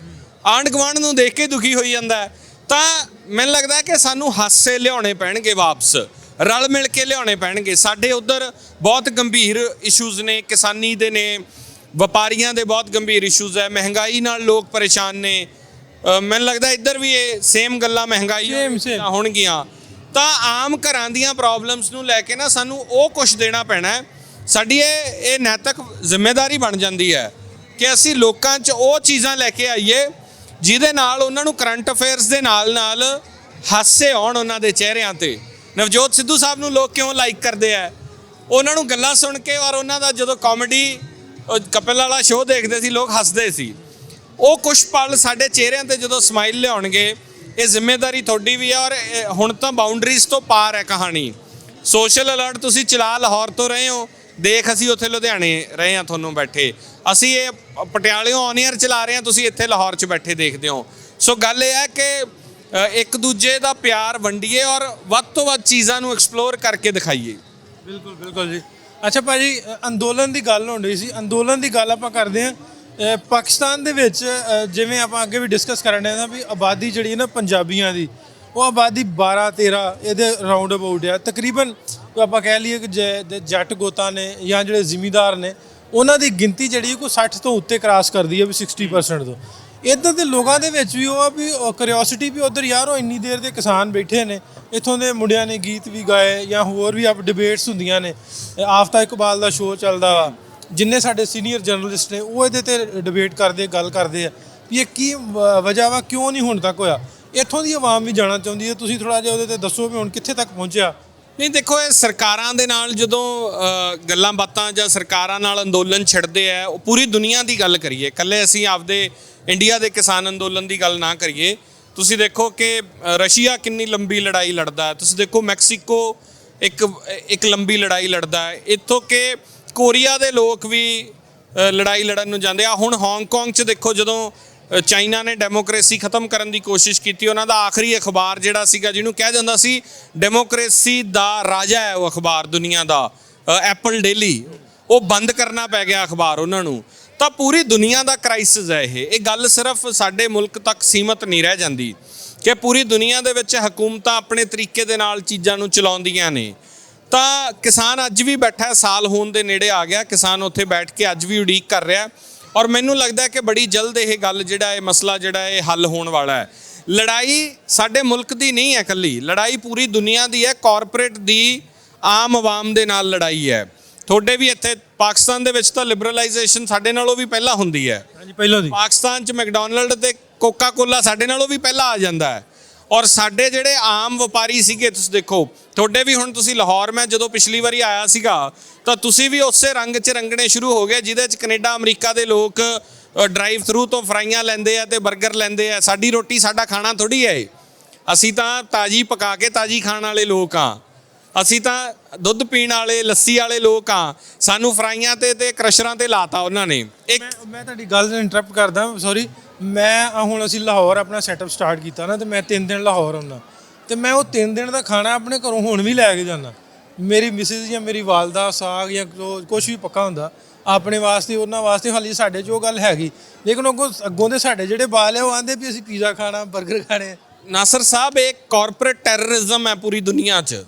ਆਂਢ ਗੁਆਂਢ ਨੂੰ ਦੇਖ ਕੇ ਦੁਖੀ ਹੋਈ ਜਾਂਦਾ ਹੈ। ਤਾਂ ਮੈਨੂੰ ਲੱਗਦਾ ਕਿ ਸਾਨੂੰ ਹਾਸੇ ਲਿਆਉਣੇ ਪੈਣਗੇ ਵਾਪਸ, ਰਲ ਮਿਲ ਕੇ ਲਿਆਉਣੇ ਪੈਣਗੇ। ਸਾਡੇ ਉੱਧਰ ਬਹੁਤ ਗੰਭੀਰ ਇਸ਼ੂਜ਼ ਨੇ, ਕਿਸਾਨੀ ਦੇ ਨੇ, ਵਪਾਰੀਆਂ ਦੇ ਬਹੁਤ ਗੰਭੀਰ ਇਸ਼ੂਜ਼ ਹੈ, ਮਹਿੰਗਾਈ ਨਾਲ ਲੋਕ ਪਰੇਸ਼ਾਨ ਨੇ। ਮੈਨੂੰ ਲੱਗਦਾ ਇੱਧਰ ਵੀ ਇਹ ਸੇਮ ਗੱਲਾਂ ਮਹਿੰਗਾਈ ਹੋਣਗੀਆਂ। ਤਾਂ ਆਮ ਘਰਾਂ ਦੀਆਂ ਪ੍ਰੋਬਲਮਸ ਨੂੰ ਲੈ ਕੇ ਨਾ ਸਾਨੂੰ ਉਹ ਕੁਛ ਦੇਣਾ ਪੈਣਾ। ਸਾਡੀ ਇਹ ਨੈਤਿਕ ਜ਼ਿੰਮੇਵਾਰੀ ਬਣ ਜਾਂਦੀ ਹੈ ਕਿ ਅਸੀਂ ਲੋਕਾਂ 'ਚ ਉਹ ਚੀਜ਼ਾਂ ਲੈ ਕੇ ਆਈਏ ਜਿਹਦੇ ਨਾਲ ਉਹਨਾਂ ਨੂੰ ਕਰੰਟ ਅਫੇਅਰਸ ਦੇ ਨਾਲ ਹਾਸੇ ਆਉਣ ਉਹਨਾਂ ਦੇ ਚਿਹਰਿਆਂ 'ਤੇ। ਨਵਜੋਤ ਸਿੱਧੂ ਸਾਹਿਬ ਨੂੰ ਲੋਕ ਕਿਉਂ ਲਾਈਕ ਕਰਦੇ ਆ? ਉਹਨਾਂ ਨੂੰ ਗੱਲਾਂ ਸੁਣ ਕੇ, ਔਰ ਉਹਨਾਂ ਦਾ ਜਦੋਂ ਕਾਮੇਡੀ ਕਪਿਲ ਵਾਲਾ ਸ਼ੋਅ ਦੇਖਦੇ ਸੀ ਲੋਕ ਹੱਸਦੇ ਸੀ। ਉਹ ਕੁਛ ਪਲ ਸਾਡੇ ਚਿਹਰਿਆਂ 'ਤੇ ਜਦੋਂ ਸਮਾਈਲ ਲਿਆਉਣਗੇ, ਇਹ ਜ਼ਿੰਮੇਵਾਰੀ ਤੁਹਾਡੀ ਵੀ ਹੈ। ਔਰ ਹੁਣ ਤਾਂ ਬਾਉਂਡਰੀਜ਼ ਤੋਂ ਪਾਰ ਹੈ ਕਹਾਣੀ। ਸੋਸ਼ਲ ਅਲਰਟ ਤੁਸੀਂ ਚਲਾ ਲਾਹੌਰ ਤੋਂ ਰਹੇ ਹੋ, ਦੇਖ ਅਸੀਂ ਉੱਥੇ ਲੁਧਿਆਣੇ ਰਹੇ ਹਾਂ ਤੁਹਾਨੂੰ ਬੈਠੇ, ਅਸੀਂ ਇਹ ਪਟਿਆਲਿਓਂ ਔਨ ਏਅਰ ਚਲਾ ਰਹੇ ਹਾਂ, ਤੁਸੀਂ ਇੱਥੇ ਲਾਹੌਰ 'ਚ ਬੈਠੇ ਦੇਖਦੇ ਹੋ। ਸੋ ਗੱਲ ਇਹ ਹੈ ਕਿ ਇੱਕ ਦੂਜੇ ਦਾ ਪਿਆਰ ਵੰਡੀਏ ਔਰ ਵੱਧ ਤੋਂ ਵੱਧ ਚੀਜ਼ਾਂ ਨੂੰ ਐਕਸਪਲੋਰ ਕਰਕੇ ਦਿਖਾਈਏ। ਬਿਲਕੁਲ ਬਿਲਕੁਲ ਜੀ। ਅੱਛਾ ਭਾਜੀ, ਅੰਦੋਲਨ ਦੀ ਗੱਲ ਹੋਣ ਰਹੀ ਸੀ, ਅੰਦੋਲਨ ਦੀ ਗੱਲ ਆਪਾਂ ਕਰਦੇ ਹਾਂ। ਪਾਕਿਸਤਾਨ ਦੇ ਵਿੱਚ ਜਿਵੇਂ ਆਪਾਂ ਅੱਗੇ ਵੀ ਡਿਸਕਸ ਕਰਨ ਰਹੇ ਹਾਂ ਵੀ ਆਬਾਦੀ ਜਿਹੜੀ ਹੈ ਨਾ ਪੰਜਾਬੀਆਂ ਦੀ, ਉਹ ਆਬਾਦੀ 12-13 ਇਹਦੇ ਰਾਊਂਡ ਅਬਾਊਟ ਆ ਤਕਰੀਬਨ। ਆਪਾਂ ਕਹਿ ਲਈਏ ਕਿ ਜੱਟ ਗੋਤਾ ਨੇ ਜਾਂ ਜਿਹੜੇ ਜ਼ਿਮੀਂਦਾਰ ਨੇ, ਉਹਨਾਂ ਦੀ ਗਿਣਤੀ ਜਿਹੜੀ ਕੋਈ 60 ਤੋਂ ਉੱਤੇ ਕ੍ਰਾਸ ਕਰਦੀ ਹੈ, ਵੀ 60% ਤੋਂ। ਇੱਧਰ ਦੇ ਲੋਕਾਂ ਦੇ ਵਿੱਚ ਵੀ ਉਹ ਆ ਵੀ ਕਿਉਰਿਓਸਿਟੀ ਵੀ ਉੱਧਰ, ਯਾਰ ਉਹ ਇੰਨੀ ਦੇਰ ਦੇ ਕਿਸਾਨ ਬੈਠੇ ਨੇ, ਇੱਥੋਂ ਦੇ ਮੁੰਡਿਆਂ ਨੇ ਗੀਤ ਵੀ ਗਾਏ ਜਾਂ ਹੋਰ ਵੀ ਡਿਬੇਟਸ ਹੁੰਦੀਆਂ ਨੇ। ਆਫਤਾ ਇਕਬਾਲ ਦਾ ਸ਼ੋਅ ਚੱਲਦਾ ਵਾ, ਜਿੰਨੇ ਸਾਡੇ ਸੀਨੀਅਰ ਜਰਨਲਿਸਟ ਨੇ ਉਹ ਇਹਦੇ 'ਤੇ ਡਿਬੇਟ ਕਰਦੇ, ਗੱਲ ਕਰਦੇ ਆ ਵੀ ਇਹ ਕੀ ਵਜ੍ਹਾ ਵਾ, ਕਿਉਂ ਨਹੀਂ ਹੁਣ ਤੱਕ ਹੋਇਆ। ਇੱਥੋਂ ਦੀ ਆਵਾਮ ਵੀ ਜਾਣਾ ਚਾਹੁੰਦੀ ਹੈ, ਤੁਸੀਂ ਥੋੜ੍ਹਾ ਜਿਹਾ ਉਹਦੇ 'ਤੇ ਦੱਸੋ ਵੀ ਹੁਣ ਕਿੱਥੇ ਤੱਕ ਪਹੁੰਚਿਆ। ਨਹੀਂ ਦੇਖੋ, ਇਹ ਸਰਕਾਰਾਂ ਦੇ ਨਾਲ ਜਦੋਂ ਗੱਲਾਂ ਬਾਤਾਂ ਜਾਂ ਸਰਕਾਰਾਂ ਨਾਲ ਅੰਦੋਲਨ ਛਿੜਦੇ ਆ, ਉਹ ਪੂਰੀ ਦੁਨੀਆ ਦੀ ਗੱਲ ਕਰੀਏ, ਇਕੱਲੇ ਅਸੀਂ ਆਪਦੇ ਇੰਡੀਆ ਦੇ ਕਿਸਾਨ ਅੰਦੋਲਨ ਦੀ ਗੱਲ ਨਾ ਕਰੀਏ। ਤੁਸੀਂ ਦੇਖੋ ਕਿ ਰਸ਼ੀਆ ਕਿੰਨੀ ਲੰਬੀ ਲੜਾਈ ਲੜਦਾ ਹੈ, ਤੁਸੀਂ ਦੇਖੋ ਮੈਕਸੀਕੋ ਇੱਕ ਲੰਬੀ ਲੜਾਈ ਲੜਦਾ ਹੈ, ਇੱਥੋਂ ਕਿ ਕੋਰੀਆ ਦੇ ਲੋਕ ਵੀ ਲੜਾਈ ਲੜਨ ਨੂੰ ਜਾਂਦੇ ਆ। ਹੁਣ ਹਾਂਗਕਾਂਗ 'ਚ ਦੇਖੋ, ਜਦੋਂ ਚਾਈਨਾ ਨੇ ਡੈਮੋਕ੍ਰੇਸੀ ਖਤਮ ਕਰਨ ਦੀ ਕੋਸ਼ਿਸ਼ ਕੀਤੀ, ਉਹਨਾਂ ਦਾ ਆਖਰੀ ਅਖਬਾਰ ਜਿਹੜਾ ਸੀਗਾ, ਜਿਹਨੂੰ ਕਿਹਾ ਜਾਂਦਾ ਸੀ ਡੈਮੋਕ੍ਰੇਸੀ ਦਾ ਰਾਜਾ ਹੈ ਉਹ ਅਖਬਾਰ ਦੁਨੀਆ ਦਾ, ਐਪਲ ਡੇਲੀ, ਉਹ ਬੰਦ ਕਰਨਾ ਪੈ ਗਿਆ ਅਖਬਾਰ ਉਹਨਾਂ ਨੂੰ। ਤਾਂ ਪੂਰੀ ਦੁਨੀਆ ਦਾ ਕ੍ਰਾਈਸਿਸ ਹੈ ਇਹ ਗੱਲ ਸਿਰਫ ਸਾਡੇ ਮੁਲਕ ਤੱਕ ਸੀਮਤ ਨਹੀਂ ਰਹਿ ਜਾਂਦੀ ਕਿ ਪੂਰੀ ਦੁਨੀਆ ਦੇ ਵਿੱਚ ਹਕੂਮਤਾਂ ਆਪਣੇ ਤਰੀਕੇ ਦੇ ਨਾਲ ਚੀਜ਼ਾਂ ਨੂੰ ਚਲਾਉਂਦੀਆਂ ਨੇ। ਤਾਂ ਕਿਸਾਨ ਅੱਜ ਵੀ ਬੈਠਾ ਹੈ, ਸਾਲ ਹੋਣ ਦੇ ਨੇੜੇ ਆ ਗਿਆ, ਕਿਸਾਨ ਉੱਥੇ ਬੈਠ ਕੇ ਅੱਜ ਵੀ ਉਡੀਕ ਕਰ ਰਿਹਾ। ਔਰ ਮੈਨੂੰ ਲੱਗਦਾ ਕਿ ਬੜੀ ਜਲਦ ਇਹ ਗੱਲ ਜਿਹੜਾ ਇਹ ਮਸਲਾ ਜਿਹੜਾ ਇਹ ਹੱਲ ਹੋਣ ਵਾਲਾ ਹੈ। ਲੜਾਈ ਸਾਡੇ ਮੁਲਕ ਦੀ ਨਹੀਂ ਹੈ ਇਕੱਲੀ, ਲੜਾਈ ਪੂਰੀ ਦੁਨੀਆ ਦੀ ਹੈ, ਕਾਰਪੋਰੇਟ ਦੀ, ਆਮ ਆਵਾਮ ਦੇ ਨਾਲ ਲੜਾਈ ਹੈ। ਤੁਹਾਡੇ ਵੀ ਇੱਥੇ ਪਾਕਿਸਤਾਨ ਦੇ ਵਿੱਚ ਤਾਂ ਲਿਬਰਲਾਈਜੇਸ਼ਨ ਸਾਡੇ ਨਾਲੋਂ ਵੀ ਪਹਿਲਾਂ ਹੁੰਦੀ ਹੈ। ਹਾਂਜੀ, ਪਹਿਲਾਂ ਦੀ ਪਾਕਿਸਤਾਨ 'ਚ ਮੈਕਡੋਨਲਡ ਤੇ ਕੋਕਾ ਕੋਲਾ ਸਾਡੇ ਨਾਲੋਂ ਵੀ ਪਹਿਲਾਂ ਆ ਜਾਂਦਾ ਹੈ। ਔਰ ਸਾਡੇ ਜਿਹੜੇ ਆਮ ਵਪਾਰੀ ਸੀਗੇ, ਤੁਸੀਂ ਦੇਖੋ ਤੁਹਾਡੇ ਵੀ, ਹੁਣ ਤੁਸੀਂ ਲਾਹੌਰ, ਮੈਂ ਜਦੋਂ ਪਿਛਲੀ ਵਾਰੀ ਆਇਆ ਸੀਗਾ ਤਾਂ ਤੁਸੀਂ ਵੀ ਉਸੇ ਰੰਗ 'ਚ ਰੰਗਣੇ ਸ਼ੁਰੂ ਹੋ ਗਏ ਜਿਹਦੇ 'ਚ ਕੈਨੇਡਾ ਅਮਰੀਕਾ ਦੇ ਲੋਕ ਡਰਾਈਵ ਥਰੂ ਤੋਂ ਫਰਾਈਆਂ ਲੈਂਦੇ ਆ ਤੇ 버ਗਰ ਲੈਂਦੇ ਆ। ਸਾਡੀ ਰੋਟੀ ਸਾਡਾ ਖਾਣਾ ਥੋੜ੍ਹੀ ਹੈ, ਅਸੀਂ ਤਾਂ ਤਾਜ਼ੀ ਪਕਾ ਕੇ ਤਾਜ਼ੀ ਖਾਣ ਵਾਲੇ ਲੋਕ ਹਾਂ, ਅਸੀਂ ਤਾਂ ਦੁੱਧ ਪੀਣ ਵਾਲੇ, ਲੱਸੀ ਵਾਲੇ ਲੋਕ ਹਾਂ। ਸਾਨੂੰ ਫਰਾਈਆਂ ਤੇ ਕ੍ਰਸ਼ਰਾਂ ਤੇ ਲਾਤਾ ਉਹਨਾਂ ਨੇ। ਮੈਂ ਤੁਹਾਡੀ ਗੱਲ ਇੰਟਰਪਟ ਕਰਦਾ, ਸੌਰੀ। ਮੈਂ ਹੁਣ ਅਸੀਂ ਲਾਹੌਰ ਆਪਣਾ ਸੈਟਅਪ ਸਟਾਰਟ ਕੀਤਾ ਨਾ, ਤੇ ਮੈਂ 3 ਦਿਨ ਲਾਹੌਰ ਹੁੰਦਾ, ਤੇ ਮੈਂ ਉਹ 3 ਦਿਨ ਦਾ ਖਾਣਾ ਆਪਣੇ ਘਰੋਂ ਹੁਣ ਵੀ ਲੈ ਕੇ ਜਾਂਦਾ। ਮੇਰੀ ਮਿਸਿਸ ਜਾਂ ਮੇਰੀ ਵਾਲਦਾ ਸਾਗ ਜਾਂ ਕੁਛ ਵੀ ਪੱਕਾ ਹੁੰਦਾ ਆਪਣੇ ਵਾਸਤੇ, ਉਹਨਾਂ ਵਾਸਤੇ। ਹਾਲੀ ਸਾਡੇ 'ਚ ਉਹ ਗੱਲ ਹੈਗੀ, ਲੇਕਿਨ ਅੱਗੋਂ ਦੇ ਸਾਡੇ ਜਿਹੜੇ ਬਾਲ ਆ ਉਹ ਆਂਦੇ ਵੀ ਅਸੀਂ ਪੀਜ਼ਾ ਖਾਣਾ, 버ਗਰ ਖਾਣੇ। ਨਾਸਰ ਸਾਹਿਬ ਇਹ ਕਾਰਪੋਰੇਟ ਟੈਰਰਿਜ਼ਮ ਹੈ ਪੂਰੀ ਦੁਨੀਆ 'ਚ।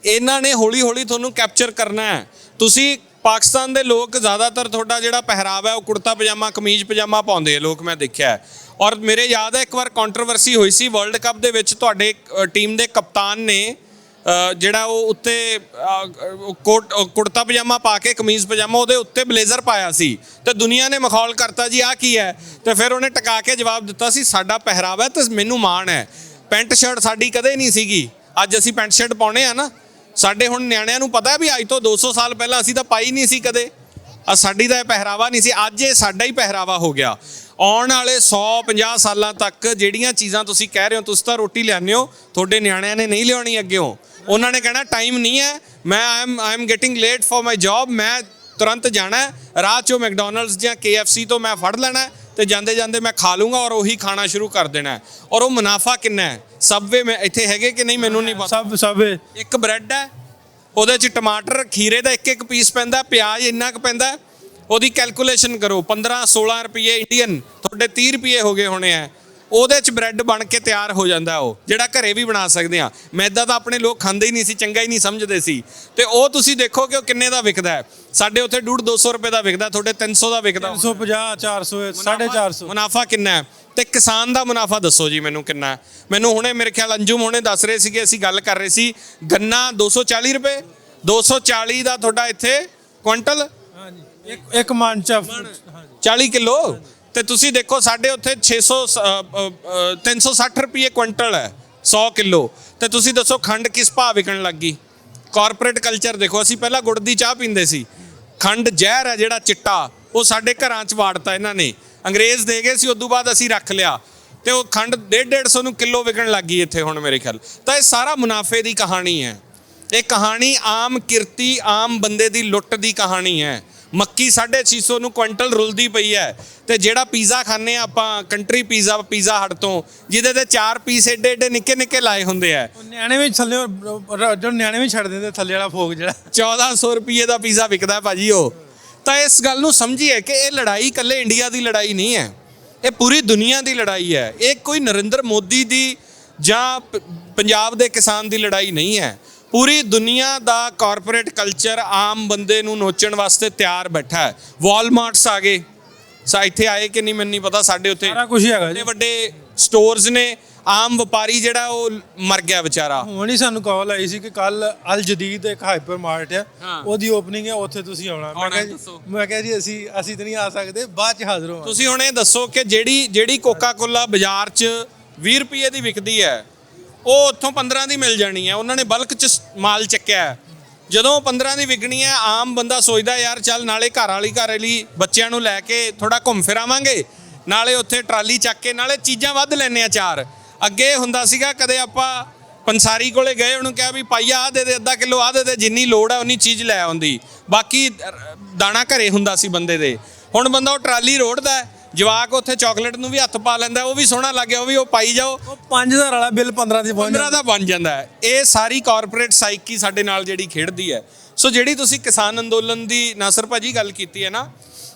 ਇਹਨਾਂ ਨੇ ਹੌਲੀ ਹੌਲੀ ਤੁਹਾਨੂੰ ਕੈਪਚਰ ਕਰਨਾ ਹੈ। ਤੁਸੀਂ ਪਾਕਿਸਤਾਨ ਦੇ ਲੋਕ ਜ਼ਿਆਦਾਤਰ ਤੁਹਾਡਾ ਜਿਹੜਾ ਪਹਿਰਾਵਾ ਹੈ ਉਹ ਕੁੜਤਾ ਪਜਾਮਾ ਕਮੀਜ਼ ਪਜਾਮਾ ਪਾਉਂਦੇ ਆ ਲੋਕ, ਮੈਂ ਦੇਖਿਆ। ਔਰ ਮੇਰੇ ਯਾਦ ਹੈ ਇੱਕ ਵਾਰ ਕੰਟਰੋਵਰਸੀ ਹੋਈ ਸੀ ਵਰਲਡ ਕੱਪ ਦੇ ਵਿੱਚ, ਤੁਹਾਡੇ ਟੀਮ ਦੇ ਕਪਤਾਨ ਨੇ ਜਿਹੜਾ ਉਹ ਉੱਤੇ ਕੁੜਤਾ ਪਜਾਮਾ ਪਾ ਕੇ ਕਮੀਜ਼ ਪਜਾਮਾ ਉਹਦੇ ਉੱਤੇ ਬਲੇਜ਼ਰ ਪਾਇਆ ਸੀ ਤੇ ਦੁਨੀਆ ਨੇ ਮਖੌਲ ਕਰਤਾ ਜੀ ਆਹ ਕੀ ਹੈ। ਤੇ ਫਿਰ ਉਹਨੇ ਟਕਾ ਕੇ ਜਵਾਬ ਦਿੱਤਾ ਸੀ ਸਾਡਾ ਪਹਿਰਾਵਾ ਤੇ ਮੈਨੂੰ ਮਾਣ ਹੈ। ਪੈਂਟ ਸ਼ਰਟ ਸਾਡੀ ਕਦੇ ਨਹੀਂ ਸੀਗੀ, ਅੱਜ ਅਸੀਂ ਪੈਂਟ ਸ਼ਰਟ ਪਾਉਣੇ ਆ ਨਾ। ਸਾਡੇ ਹੁਣ ਨਿਆਣਿਆਂ ਨੂੰ ਪਤਾ ਵੀ ਅੱਜ ਤੋਂ 200 ਸਾਲ ਪਹਿਲਾਂ ਅਸੀਂ ਤਾਂ ਪਾਈ ਨਹੀਂ ਸੀ ਕਦੇ, ਸਾਡੀ ਤਾਂ ਇਹ ਪਹਿਰਾਵਾ ਨਹੀਂ ਸੀ। ਅੱਜ ਇਹ ਸਾਡਾ ਹੀ ਪਹਿਰਾਵਾ ਹੋ ਗਿਆ। ਆਉਣ ਵਾਲੇ 150 ਸਾਲਾਂ ਤੱਕ ਜਿਹੜੀਆਂ ਚੀਜ਼ਾਂ ਤੁਸੀਂ ਕਹਿ ਰਹੇ ਹੋ, ਤੁਸੀਂ ਤਾਂ ਰੋਟੀ ਲਿਆਉਂਦੇ ਹੋ, ਤੁਹਾਡੇ ਨਿਆਣਿਆਂ ਨੇ ਨਹੀਂ ਲਿਆਉਣੀ ਅੱਗਿਓਂ। ਉਹਨਾਂ ਨੇ ਕਹਿਣਾ ਟਾਈਮ ਨਹੀਂ ਹੈ, ਮੈਂ I am getting late for my job, ਮੈਂ ਤੁਰੰਤ ਜਾਣਾ, ਰਾਹ 'ਚੋਂ ਮੈਕਡੋਨਲਡਸ ਜਾਂ KFC ਤੋਂ ਮੈਂ ਫੜ ਲੈਣਾ ਤੇ ਜਾਂਦੇ ਜਾਂਦੇ ਮੈਂ ਖਾ ਲੂੰਗਾ ਔਰ ਉਹੀ ਖਾਣਾ ਸ਼ੁਰੂ ਕਰ ਦੇਣਾ। ਔਰ ਉਹ ਮੁਨਾਫਾ ਕਿੰਨਾ ਹੈ? ਸਬਵੇ ਮੈਂ ਇੱਥੇ ਹੈਗੇ ਕਿ ਨਹੀਂ ਮੈਨੂੰ ਨਹੀਂ ਪਤਾ। ਸਭ ਇੱਕ ਬ੍ਰੈਡ ਹੈ, ਉਹਦੇ 'ਚ ਟਮਾਟਰ ਖੀਰੇ ਦਾ ਇੱਕ ਪੀਸ ਪੈਂਦਾ, ਪਿਆਜ਼ ਇੰਨਾ ਕੁ ਪੈਂਦਾ, ਉਹਦੀ ਕੈਲਕੂਲੇਸ਼ਨ ਕਰੋ 15-16 ਰੁਪਏ ਇੰਡੀਅਨ, ਤੁਹਾਡੇ 30 ਰੁਪਏ ਹੋ ਗਏ ਹੋਣੇ ਆ। ਉਹਦੇ 'ਚ ਬ੍ਰੈਡ ਬਣ ਕੇ ਤਿਆਰ ਹੋ ਜਾਂਦਾ, ਉਹ ਜਿਹੜਾ ਘਰੇ ਵੀ ਬਣਾ ਸਕਦੇ ਆ। ਮੈਦਾ ਤਾਂ ਆਪਣੇ ਲੋਕ ਖਾਂਦੇ ਹੀ ਨਹੀਂ ਸੀ, ਚੰਗਾ ਹੀ ਨਹੀਂ ਸਮਝਦੇ ਸੀ। ਤੇ ਉਹ ਤੁਸੀਂ ਦੇਖੋ ਕਿ ਉਹ ਕਿੰਨੇ ਦਾ ਵਿਕਦਾ ਹੈ। ਸਾਡੇ ਉੱਥੇ 150-200 ਰੁਪਏ ਦਾ ਵਿਕਦਾ, ਤੁਹਾਡੇ 300 ਦਾ ਵਿਕਦਾ। 350 400 450 ਮੁਨਾਫਾ ਕਿੰਨਾ ਹੈ? ਤੇ ਕਿਸਾਨ ਦਾ ਮੁਨਾਫਾ ਦੱਸੋ ਜੀ ਮੈਨੂੰ ਕਿੰਨਾ? ਮੈਨੂੰ ਹੁਣੇ ਮੇਰੇ ਖਿਆਲ ਅੰਜੂਮ ਹੁਣੇ ਦੱਸ ਰਹੇ ਸੀਗੇ, ਅਸੀਂ ਗੱਲ ਕਰ ਰਹੇ ਸੀ, ਗੰਨਾ 240 ਰੁਪਏ, 240 ਦਾ ਤੁਹਾਡਾ ਇੱਥੇ ਕੁਇੰਟਲ, ਇੱਕ ਮਣ ਚ 40 ਕਿਲੋ। ਤੇ ਤੁਸੀਂ ਦੇਖੋ ਸਾਡੇ ਉੱਥੇ 360 ਰੁਪਏ ਕੁਇੰਟਲ ਹੈ 100 ਕਿਲੋ। ਤੇ ਤੁਸੀਂ ਦੱਸੋ ਖੰਡ ਕਿਸ ਭਾਅ ਵਿਕਣ ਲੱਗ ਗਈ? ਕਾਰਪੋਰੇਟ ਕਲਚਰ ਦੇਖੋ। ਅਸੀਂ ਪਹਿਲਾਂ ਗੁੜ ਦੀ ਚਾਹ ਪੀਂਦੇ ਸੀ, ਖੰਡ ਜ਼ਹਿਰ ਹੈ ਜਿਹੜਾ ਚਿੱਟਾ, ਉਹ ਸਾਡੇ ਘਰਾਂ 'ਚ ਵਾੜਤਾ ਇਹਨਾਂ ਨੇ, ਅੰਗਰੇਜ਼ ਦੇ ਗਏ ਸੀ, ਉਦੋਂ ਬਾਅਦ ਅਸੀਂ ਰੱਖ ਲਿਆ ਤੇ ਉਹ ਖੰਡ 150-150 ਨੂੰ ਕਿਲੋ ਵਿਕਣ ਲੱਗ ਗਈ ਇੱਥੇ ਹੁਣ ਮੇਰੇ ਖਿਆਲ। ਤਾਂ ਇਹ ਸਾਰਾ ਮੁਨਾਫੇ ਦੀ ਕਹਾਣੀ ਹੈ। ਇਹ ਕਹਾਣੀ ਆਮ ਕਿਰਤੀ ਆਮ ਬੰਦੇ ਦੀ ਲੁੱਟ ਦੀ ਕਹਾਣੀ ਹੈ। ਮੱਕੀ 650 ਨੂੰ ਕੁਇੰਟਲ ਰੁਲਦੀ ਪਈ ਹੈ ਤੇ ਜਿਹੜਾ ਪੀਜ਼ਾ ਖਾਂਦੇ ਆ ਆਪਾਂ ਕੰਟਰੀ ਪੀਜ਼ਾ ਹਟ ਤੋਂ, ਜਿਹਦੇ ਤੇ 4 ਪੀਸ ਏਡੇ ਏਡੇ ਨਿੱਕੇ ਨਿੱਕੇ ਲਾਏ ਹੁੰਦੇ ਆ, ਨਿਆਣੇ ਵੀ ਥੱਲੇ ਜੋ ਨਿਆਣੇ ਵੀ ਛੱਡ ਦਿੰਦੇ ਥੱਲੇ ਵਾਲਾ ਫੋਕ ਜਿਹੜਾ 1400 ਰੁਪਏ ਦਾ ਪੀਜ਼ਾ ਵਿਕਦਾ ਭਾਜੀ ਉਹ। ਤਾਂ ਇਸ ਗੱਲ ਨੂੰ ਸਮਝੀਏ ਕਿ ਇਹ ਲੜਾਈ ਇਕੱਲੇ ਇੰਡੀਆ ਦੀ ਲੜਾਈ ਨਹੀਂ ਹੈ, ਇਹ ਪੂਰੀ ਦੁਨੀਆ ਦੀ ਲੜਾਈ ਹੈ। ਇਹ ਕੋਈ ਨਰਿੰਦਰ ਮੋਦੀ ਦੀ ਜਾਂ ਪੰਜਾਬ ਦੇ ਕਿਸਾਨ ਦੀ ਲੜਾਈ ਨਹੀਂ ਹੈ। ਪੂਰੀ ਦੁਨੀਆ ਦਾ ਕਾਰਪੋਰੇਟ ਕਲਚਰ ਆਮ ਬੰਦੇ ਨੂੰ ਨੋਚਣ ਵਾਸਤੇ ਤਿਆਰ ਬੈਠਾ ਹੈ। ਵਾਲਮਾਰਟਸ ਆ ਗਏ, ਇੱਥੇ ਆਏ ਕਿ ਨਹੀਂ ਮੈਨੂੰ ਨਹੀਂ ਪਤਾ, ਸਾਡੇ ਉੱਥੇ ਸਾਰਾ ਕੁਝ ਹੈਗਾ। ਵੱਡੇ ਵੱਡੇ ਸਟੋਰਸ ਨੇ, ਆਮ ਵਪਾਰੀ ਜਿਹੜਾ ਉਹ ਮਰ ਗਿਆ ਵਿਚਾਰਾ। ਹੁਣ ਹੀ ਸਾਨੂੰ ਕਾਲ ਆਈ ਸੀ ਕਿ ਕੱਲ ਅਲ ਜਦੀਦ ਇੱਕ ਹਾਈਪਰ ਮਾਰਟ ਹੈ, ਉਹਦੀ ਓਪਨਿੰਗ ਹੈ, ਉੱਥੇ ਤੁਸੀਂ ਆਉਣਾ। ਮੈਂ ਕਿਹਾ ਜੀ ਅਸੀਂ ਤਾਂ ਨਹੀਂ ਆ ਸਕਦੇ, ਬਾਅਦ 'ਚ ਹਾਜ਼ਰ ਹੋਵਾਂਗੇ। ਤੁਸੀਂ ਹੁਣ ਇਹ ਦੱਸੋ ਕਿ ਜਿਹੜੀ ਕੋਕਾ ਕੋਲਾ ਬਾਜ਼ਾਰ 'ਚ 20 ਰੁਪਏ ਦੀ ਵਿਕਦੀ ਹੈ, ਉਹ ਉੱਥੋਂ 15 ਦੀ ਮਿਲ ਜਾਣੀ ਹੈ। ਉਹਨਾਂ ਨੇ ਬਲਕ 'ਚ ਮਾਲ ਚੱਕਿਆ। ਜਦੋਂ 15 ਦੀ ਵਿਕਣੀ ਹੈ, ਆਮ ਬੰਦਾ ਸੋਚਦਾ ਯਾਰ ਚੱਲ ਨਾਲੇ ਘਰ ਵਾਲੀ ਬੱਚਿਆਂ ਨੂੰ ਲੈ ਕੇ ਥੋੜਾ ਘੁੰਮ ਫਿਰ ਆਵਾਂਗੇ, ਨਾਲੇ ਉੱਥੇ ਟਰਾਲੀ ਚੱਕ ਕੇ ਨਾਲੇ ਚੀਜ਼ਾਂ ਵੱਧ ਲੈਣੇ ਆ ਚਾਰ। ਅੱਗੇ ਹੁੰਦਾ ਸੀਗਾ ਕਦੇ ਆਪਾਂ ਪੰਸਾਰੀ ਕੋਲੇ ਗਏ, ਉਹਨੂੰ ਕਿਹਾ ਵੀ ਪਾਈਆ ਆਹ ਦੇ ਦੇ, ਅੱਧਾ ਕਿਲੋ ਆਹ ਦੇ ਦੇ, ਜਿੰਨੀ ਲੋੜ ਹੈ ਉਨੀ ਚੀਜ਼ ਲੈ ਆਉਂਦੀ, ਬਾਕੀ ਦਾਣਾ ਘਰੇ ਹੁੰਦਾ ਸੀ ਬੰਦੇ ਦੇ। ਹੁਣ ਬੰਦਾ ਉਹ ਟਰਾਲੀ ਰੋੜਦਾ, ਜਵਾਕ ਉੱਥੇ ਚਾਕਲੇਟ ਨੂੰ ਵੀ ਹੱਥ ਪਾ ਲੈਂਦਾ, ਉਹ ਵੀ ਸੋਹਣਾ ਲੱਗਿਆ, ਉਹ ਵੀ ਉਹ ਪਾਈ ਜਾਓ, 5000 ਵਾਲਾ ਬਿੱਲ 15 ਦਾ ਬਣ ਜਾਂਦਾ ਹੈ। ਇਹ ਸਾਰੀ ਕਾਰਪੋਰੇਟ ਸਾਈਕੀ ਸਾਡੇ ਨਾਲ ਜਿਹੜੀ ਖੇਡਦੀ ਹੈ। ਸੋ ਜਿਹੜੀ ਤੁਸੀਂ ਕਿਸਾਨ ਅੰਦੋਲਨ ਦੀ ਨਾਸਰ ਭਾਜੀ ਗੱਲ ਕੀਤੀ ਹੈ ਨਾ,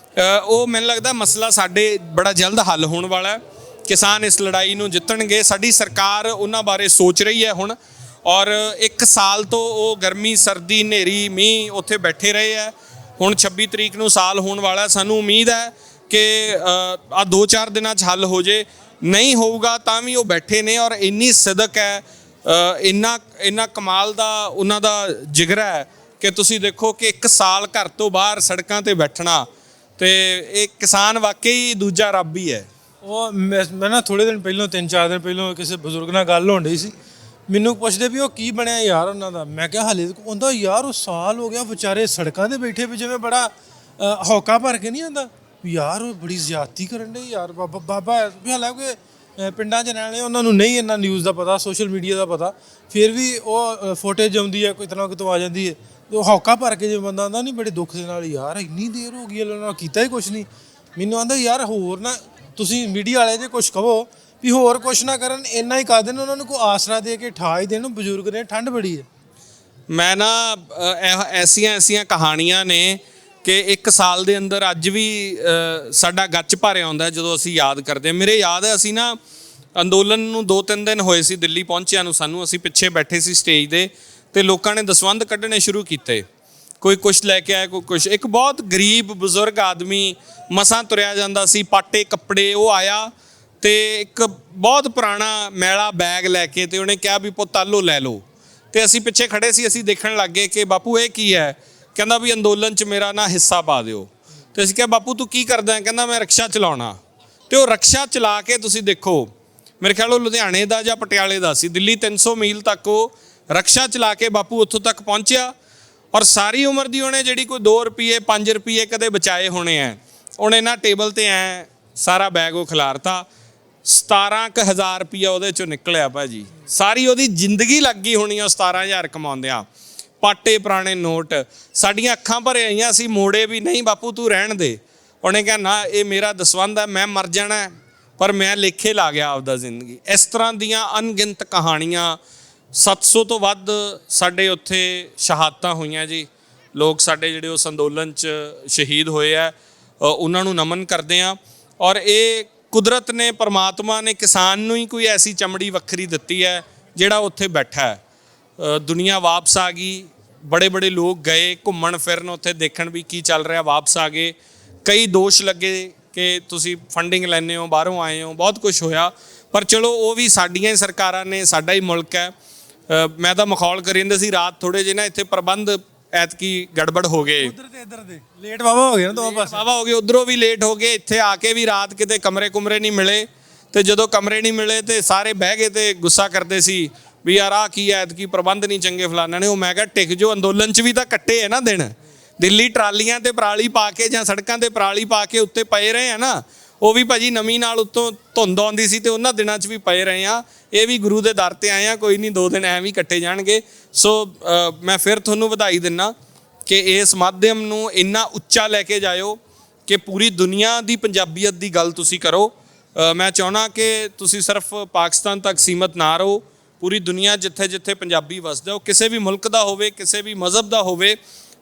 ਉਹ ਮੈਨੂੰ ਲੱਗਦਾ ਮਸਲਾ ਸਾਡੇ ਬੜਾ ਜਲਦ ਹੱਲ ਹੋਣ ਵਾਲਾ ਹੈ। ਕਿਸਾਨ ਇਸ ਲੜਾਈ ਨੂੰ ਜਿੱਤਣਗੇ। ਸਾਡੀ ਸਰਕਾਰ ਉਹਨਾਂ ਬਾਰੇ ਸੋਚ ਰਹੀ ਹੈ ਹੁਣ, ਔਰ 1 ਸਾਲ ਤੋਂ ਉਹ ਗਰਮੀ ਸਰਦੀ ਹਨੇਰੀ ਮੀਂਹ ਉੱਥੇ ਬੈਠੇ ਰਹੇ ਹੈ। ਹੁਣ 26 ਤਰੀਕ ਨੂੰ ਸਾਲ ਹੋਣ ਵਾਲਾ, ਸਾਨੂੰ ਉਮੀਦ ਹੈ ਕਿ ਆ 2-4 ਦਿਨਾਂ 'ਚ ਹੱਲ ਹੋ ਜੇ। ਨਹੀਂ ਹੋਊਗਾ ਤਾਂ ਵੀ ਉਹ ਬੈਠੇ ਨੇ, ਔਰ ਇੰਨੀ ਸਿਦਕ ਹੈ, ਇੰਨਾ ਕਮਾਲ ਦਾ ਉਹਨਾਂ ਦਾ ਜਿਗਰਾ ਹੈ ਕਿ ਤੁਸੀਂ ਦੇਖੋ ਕਿ 1 ਸਾਲ ਘਰ ਤੋਂ ਬਾਹਰ ਸੜਕਾਂ ਤੇ ਬੈਠਣਾ, ਤੇ ਇਹ ਕਿਸਾਨ ਵਾਕਈ ਦੂਜਾ ਰੱਬ ਹੀ ਹੈ। ਉਹ ਮੈਂ ਨਾ ਥੋੜ੍ਹੇ ਦਿਨ ਪਹਿਲਾਂ 3-4 ਦਿਨ ਪਹਿਲਾਂ ਕਿਸੇ ਬਜ਼ੁਰਗ ਨਾਲ ਗੱਲ ਹੋਣ ਡਈ ਸੀ, ਮੈਨੂੰ ਪੁੱਛਦੇ ਵੀ ਉਹ ਕੀ ਬਣਿਆ ਯਾਰ ਉਹਨਾਂ ਦਾ। ਮੈਂ ਕਿਹਾ ਹਾਲੇ ਉਹਦਾ ਯਾਰ ਉਹ ਸਾਲ ਹੋ ਗਿਆ ਵਿਚਾਰੇ ਸੜਕਾਂ 'ਤੇ ਬੈਠੇ ਵੀ, ਜਿਵੇਂ ਬੜਾ ਹੌਕਾ ਭਰ ਕੇ ਨਹੀਂ ਆਉਂਦਾ ਯਾਰ, ਉਹ ਬੜੀ ਜ਼ਿਆਦਤੀ ਕਰਨ ਡੇ ਯਾਰ। ਬਾਬਾ ਵੀ ਹਾਲਾਂਕਿ ਪਿੰਡਾਂ 'ਚ ਰਹਿਣ ਵਾਲੇ ਉਹਨਾਂ ਨੂੰ ਨਹੀਂ ਇੰਨਾ ਨਿਊਜ਼ ਦਾ ਪਤਾ, ਸੋਸ਼ਲ ਮੀਡੀਆ ਦਾ ਪਤਾ, ਫਿਰ ਵੀ ਉਹ ਫੁਟੇਜ ਆਉਂਦੀ ਹੈ ਕੋਈ ਤਰ੍ਹਾਂ ਕਿਤੋਂ ਆ ਜਾਂਦੀ ਹੈ, ਉਹ ਹੌਕਾ ਭਰ ਕੇ ਜਿਵੇਂ ਬੰਦਾ ਆਉਂਦਾ ਨਹੀਂ ਬੜੇ ਦੁੱਖ ਦੇ ਨਾਲ, ਯਾਰ ਇੰਨੀ ਦੇਰ ਹੋ ਗਈ ਉਹਨਾਂ ਕੀਤਾ ਹੀ ਕੁਛ ਨਹੀਂ। ਮੈਨੂੰ ਆਉਂਦਾ ਯਾਰ ਹੋਰ ਨਾ ਤੁਸੀਂ ਮੀਡੀਆ ਵਾਲੇ ਜੇ ਕੁਛ ਕਹੋ ਵੀ ਹੋਰ ਕੁਛ ਨਾ ਕਰਨ, ਇੰਨਾ ਹੀ ਕਰ ਦੇਣ, ਉਹਨਾਂ ਨੂੰ ਕੋਈ ਆਸਰਾ ਦੇ ਕੇ ਠਾ ਹੀ ਦੇਣ। ਬਜ਼ੁਰਗ ਨੇ, ਠੰਡ ਬੜੀ ਹੈ। ਮੈਂ ਨਾ ਐਸੀਆਂ ਕਹਾਣੀਆਂ ਨੇ ਕਿ 1 ਸਾਲ ਦੇ ਅੰਦਰ ਅੱਜ ਵੀ ਸਾਡਾ ਗੱਚ ਭਰਿਆ ਆਉਂਦਾ ਜਦੋਂ ਅਸੀਂ ਯਾਦ ਕਰਦੇ ਹਾਂ। ਮੇਰੇ ਯਾਦ ਹੈ ਅਸੀਂ ਨਾ ਅੰਦੋਲਨ ਨੂੰ 2-3 ਦਿਨ ਹੋਏ ਸੀ ਦਿੱਲੀ ਪਹੁੰਚਿਆ ਨੂੰ ਸਾਨੂੰ। ਅਸੀਂ ਪਿੱਛੇ ਬੈਠੇ ਸੀ ਸਟੇਜ ਦੇ ਤੇ ਲੋਕਾਂ ਨੇ ਦਸਵੰਧ ਕੱਢਣੇ ਸ਼ੁਰੂ ਕੀਤੇ। ਕੋਈ ਕੁਛ ਲੈ ਕੇ ਆਇਆ, ਕੋਈ ਕੁਛ। ਇੱਕ ਬਹੁਤ ਗਰੀਬ ਬਜ਼ੁਰਗ ਆਦਮੀ ਮਸਾਂ ਤੁਰਿਆ ਜਾਂਦਾ ਸੀ, ਪਾਟੇ ਕੱਪੜੇ, ਉਹ ਆਇਆ ਤੇ ਇੱਕ ਬਹੁਤ ਪੁਰਾਣਾ ਮੈਲਾ ਬੈਗ ਲੈ ਕੇ ਤੇ ਉਹਨੇ ਕਿਹਾ ਵੀ ਪੁੱਤ ਆਲੋ ਲੈ ਲਓ। ਤੇ ਅਸੀਂ ਪਿੱਛੇ ਖੜੇ ਸੀ, ਅਸੀਂ ਦੇਖਣ ਲੱਗ ਗਏ ਕਿ ਬਾਪੂ ਇਹ ਕੀ ਹੈ। ਕਹਿੰਦਾ ਵੀ ਅੰਦੋਲਨ 'ਚ ਮੇਰਾ ਨਾ ਹਿੱਸਾ ਪਾ ਦਿਓ। ਤੇ ਅਸੀਂ ਕਿਹਾ ਬਾਪੂ ਤੂੰ ਕੀ ਕਰਦਾ? ਕਹਿੰਦਾ ਮੈਂ ਰਕਸ਼ਾ ਚਲਾਉਣਾ। ਤੇ ਉਹ ਰਕਸ਼ਾ ਚਲਾ ਕੇ ਤੁਸੀਂ ਦੇਖੋ, ਮੇਰੇ ਖਿਆਲ ਉਹ ਲੁਧਿਆਣੇ ਦਾ ਜਾਂ ਪਟਿਆਲੇ ਦਾ ਸੀ, ਦਿੱਲੀ 300 ਮੀਲ ਤੱਕ ਉਹ ਰਕਸ਼ਾ ਚਲਾ ਕੇ ਬਾਪੂ ਉੱਥੋਂ ਤੱਕ ਪਹੁੰਚਿਆ। ਔਰ ਸਾਰੀ ਉਮਰ ਦੀ ਉਹਨੇ ਜਿਹੜੀ ਕੋਈ 2 ਰੁਪਏ 5 ਰੁਪਏ ਕਦੇ ਬਚਾਏ ਹੋਣੇ ਆ, ਉਹਨੇ ਨਾ ਟੇਬਲ ਤੇ ਐ ਸਾਰਾ ਬੈਗ ਉਹ ਖਿਲਾਰਤਾ। 17,000 ਰੁਪਈਆ ਉਹਦੇ ਚੋਂ ਨਿਕਲਿਆ ਭਾਜੀ। ਸਾਰੀ ਉਹਦੀ ਜ਼ਿੰਦਗੀ ਲੱਗ ਗਈ ਹੋਣੀ ਆ 17,000 ਕਮਾਉਂਦਿਆਂ। ਪਾਟੇ ਪੁਰਾਣੇ ਨੋਟ, ਸਾਡੀਆਂ ਅੱਖਾਂ ਭਰ ਆਈਆਂ ਸੀ, ਮੋੜੇ ਵੀ ਨਹੀਂ ਬਾਪੂ ਤੂੰ ਰਹਿਣ ਦੇ। ਉਹਨੇ ਕਿਹਾ ਨਾ ਇਹ ਮੇਰਾ ਦਸਵੰਧ ਹੈ, ਮੈਂ ਮਰ ਜਾਣਾ ਪਰ ਮੈਂ ਲੇਖੇ ਲਾ ਗਿਆ ਆਪਦਾ ਜ਼ਿੰਦਗੀ। ਇਸ ਤਰ੍ਹਾਂ ਦੀਆਂ ਅਣਗਿਣਤ ਕਹਾਣੀਆਂ। 700 ਤੋਂ ਵੱਧ ਸਾਡੇ ਉੱਥੇ ਸ਼ਹਾਦਤਾਂ ਹੋਈਆਂ ਜੀ। ਲੋਕ ਸਾਡੇ ਜਿਹੜੇ ਉਸ ਅੰਦੋਲਨ 'ਚ ਸ਼ਹੀਦ ਹੋਏ ਆ, ਉਹਨਾਂ ਨੂੰ ਨਮਨ ਕਰਦੇ ਆ। ਔਰ ਇਹ ਕੁਦਰਤ ਨੇ, ਪਰਮਾਤਮਾ ਨੇ ਕਿਸਾਨ ਨੂੰ ਹੀ ਕੋਈ ਐਸੀ ਚਮੜੀ ਵੱਖਰੀ ਦਿੱਤੀ ਹੈ ਜਿਹੜਾ ਉੱਥੇ ਬੈਠਾ ਹੈ। ਦੁਨੀਆ ਵਾਪਸ ਆ ਗਈ, ਬੜੇ ਬੜੇ ਲੋਕ ਗਏ ਘੁੰਮਣ ਫਿਰਨ ਉੱਥੇ, ਦੇਖਣ ਵੀ ਕੀ ਚੱਲ ਰਿਹਾ, ਵਾਪਸ ਆ ਗਏ। ਕਈ ਦੋਸ਼ ਲੱਗੇ ਕਿ ਤੁਸੀਂ ਫੰਡਿੰਗ ਲੈਂਦੇ ਹੋ, ਬਾਹਰੋਂ ਆਏ ਹੋ, ਬਹੁਤ ਕੁਝ ਹੋਇਆ। ਪਰ ਚਲੋ ਉਹ ਵੀ ਸਾਡੀਆਂ ਹੀ ਸਰਕਾਰਾਂ ਨੇ, ਸਾਡਾ ਹੀ ਮੁਲਕ ਹੈ। ਮੈਂ ਤਾਂ ਮਖੌਲ ਕਰੀ ਜਾਂਦਾ ਸੀ ਰਾਤ ਥੋੜ੍ਹੇ ਜਿਹੇ ਨਾ ਇੱਥੇ ਪ੍ਰਬੰਧ ਐਤਕੀ ਗੜਬੜ ਹੋ ਗਏ। ਉਧਰ ਤੇ ਇੱਧਰ ਦੇ ਲੇਟ ਵਾਵਾ ਹੋ ਗਏ ਨਾ, ਦੋਵਾਂ ਪਾਸੇ ਵਾਵਾ ਹੋ ਗਏ। ਉਧਰੋਂ ਵੀ ਲੇਟ ਹੋ ਗਏ, ਇੱਥੇ ਆ ਕੇ ਵੀ ਰਾਤ ਕਿਤੇ ਕਮਰੇ ਕੁਮਰੇ ਨਹੀਂ ਮਿਲੇ। ਤੇ ਜਦੋਂ ਕਮਰੇ ਨਹੀਂ ਮਿਲੇ ਤੇ ਸਾਰੇ ਬਹਿ ਗਏ ਤੇ ਗੁੱਸਾ ਕਰਦੇ ਸੀ ਵੀ ਯਾਰ ਆਹ ਕੀ ਐਤਕੀ ਪ੍ਰਬੰਧ ਨਹੀਂ ਚੰਗੇ ਫਲਾਣਾ ਨੇ। ਉਹ ਮੈਂ ਕਿਹਾ ਟਿਕ ਜੋ, ਅੰਦੋਲਨ 'ਚ ਵੀ ਤਾਂ ਕੱਟੇ ਹੈ ਨਾ ਦਿਨ। ਦਿੱਲੀ ਟਰਾਲੀਆਂ ਤੇ ਪਰਾਲੀ ਪਾ ਕੇ ਜਾਂ ਸੜਕਾਂ ਤੇ ਪਰਾਲੀ ਪਾ ਕੇ ਉੱਤੇ ਪਏ ਰਹੇ ਆ ਨਾ, ਉਹ ਵੀ ਭਾਜੀ ਨਵੀਂ ਨਾਲ ਉੱਤੋਂ ਧੁੰਦ ਆਉਂਦੀ ਸੀ ਤੇ ਉਹਨਾਂ ਦਿਨਾਂ 'ਚ ਵੀ ਪਏ ਰਹੇ ਆ। ਇਹ ਵੀ ਗੁਰੂ ਦੇ ਦਰ ਤੇ ਆਏ ਆ, ਕੋਈ ਨਹੀਂ 2 ਦਿਨ ਐਵੇਂ ਹੀ ਕੱਟੇ ਜਾਣਗੇ। ਸੋ ਮੈਂ ਫਿਰ ਤੁਹਾਨੂੰ ਵਧਾਈ ਦਿੰਦਾ ਕਿ ਇਸ ਮਾਧਿਅਮ ਨੂੰ ਇੰਨਾ ਉੱਚਾ ਲੈ ਕੇ ਜਾਇਓ ਕਿ ਪੂਰੀ ਦੁਨੀਆ ਦੀ ਪੰਜਾਬੀਅਤ ਦੀ ਗੱਲ ਤੁਸੀਂ ਕਰੋ। ਮੈਂ ਚਾਹੁੰਦਾ ਕਿ ਤੁਸੀਂ ਸਿਰਫ ਪਾਕਿਸਤਾਨ ਤੱਕ ਸੀਮਤ ਨਾ ਰਹੋ। ਪੂਰੀ ਦੁਨੀਆ ਜਿੱਥੇ ਜਿੱਥੇ ਪੰਜਾਬੀ ਵਸਦਾ, ਉਹ ਕਿਸੇ ਵੀ ਮੁਲਕ ਦਾ ਹੋਵੇ, ਕਿਸੇ ਵੀ ਮਜ਼ਹਬ ਦਾ ਹੋਵੇ,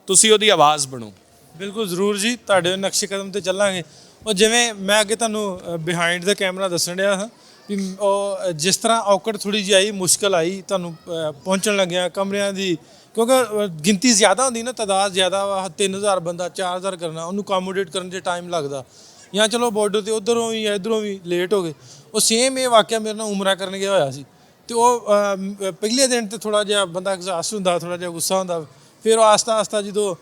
ਤੁਸੀਂ ਉਹਦੀ ਆਵਾਜ਼ ਬਣੋ। ਬਿਲਕੁਲ ਜ਼ਰੂਰ ਜੀ, ਤੁਹਾਡੇ ਨਕਸ਼ੇ ਕਦਮ ਤੇ ਚੱਲਾਂਗੇ। ਉਹ ਜਿਵੇਂ ਮੈਂ ਅੱਗੇ ਤੁਹਾਨੂੰ ਬਿਹਾਈਂਡ ਦਾ ਕੈਮਰਾ ਦੱਸਣ ਡਿਆ ਹਾਂ ਵੀ ਉਹ ਜਿਸ ਤਰ੍ਹਾਂ ਔਕੜ ਥੋੜ੍ਹੀ ਜਿਹੀ ਆਈ, ਮੁਸ਼ਕਲ ਆਈ ਤੁਹਾਨੂੰ ਪਹੁੰਚਣ ਲੱਗਿਆ ਕਮਰਿਆਂ ਦੀ, ਕਿਉਂਕਿ ਗਿਣਤੀ ਜ਼ਿਆਦਾ ਹੁੰਦੀ ਨਾ, ਤਾਦਾਦ ਜ਼ਿਆਦਾ ਵਾ। 3000 ਬੰਦਾ 4000 ਕਰਨਾ, ਉਹਨੂੰ ਅਕੋਮੋਡੇਟ ਕਰਨ 'ਚ ਟਾਈਮ ਲੱਗਦਾ। ਜਾਂ ਚਲੋ ਬਾਰਡਰ 'ਤੇ ਉੱਧਰੋਂ ਵੀ ਇੱਧਰੋਂ ਵੀ ਲੇਟ ਹੋ ਗਏ। ਉਹ ਸੇਮ ਇਹ ਵਾਕਿਆ ਮੇਰੇ ਨਾਲ ਉਮਰਾ ਕਰਨ ਗਿਆ ਹੋਇਆ ਸੀ। ਤੇ ਉਹ ਪਹਿਲੇ ਦਿਨ ਤੇ ਥੋੜ੍ਹਾ ਜਿਹਾ ਬੰਦਾ ਐਗਜ਼ਾਸਟ ਹੁੰਦਾ, ਥੋੜ੍ਹਾ ਜਿਹਾ ਗੁੱਸਾ ਹੁੰਦਾ। ਫਿਰ ਉਹ ਆਸਤਾ ਆਸਤਾ ਜਦੋਂ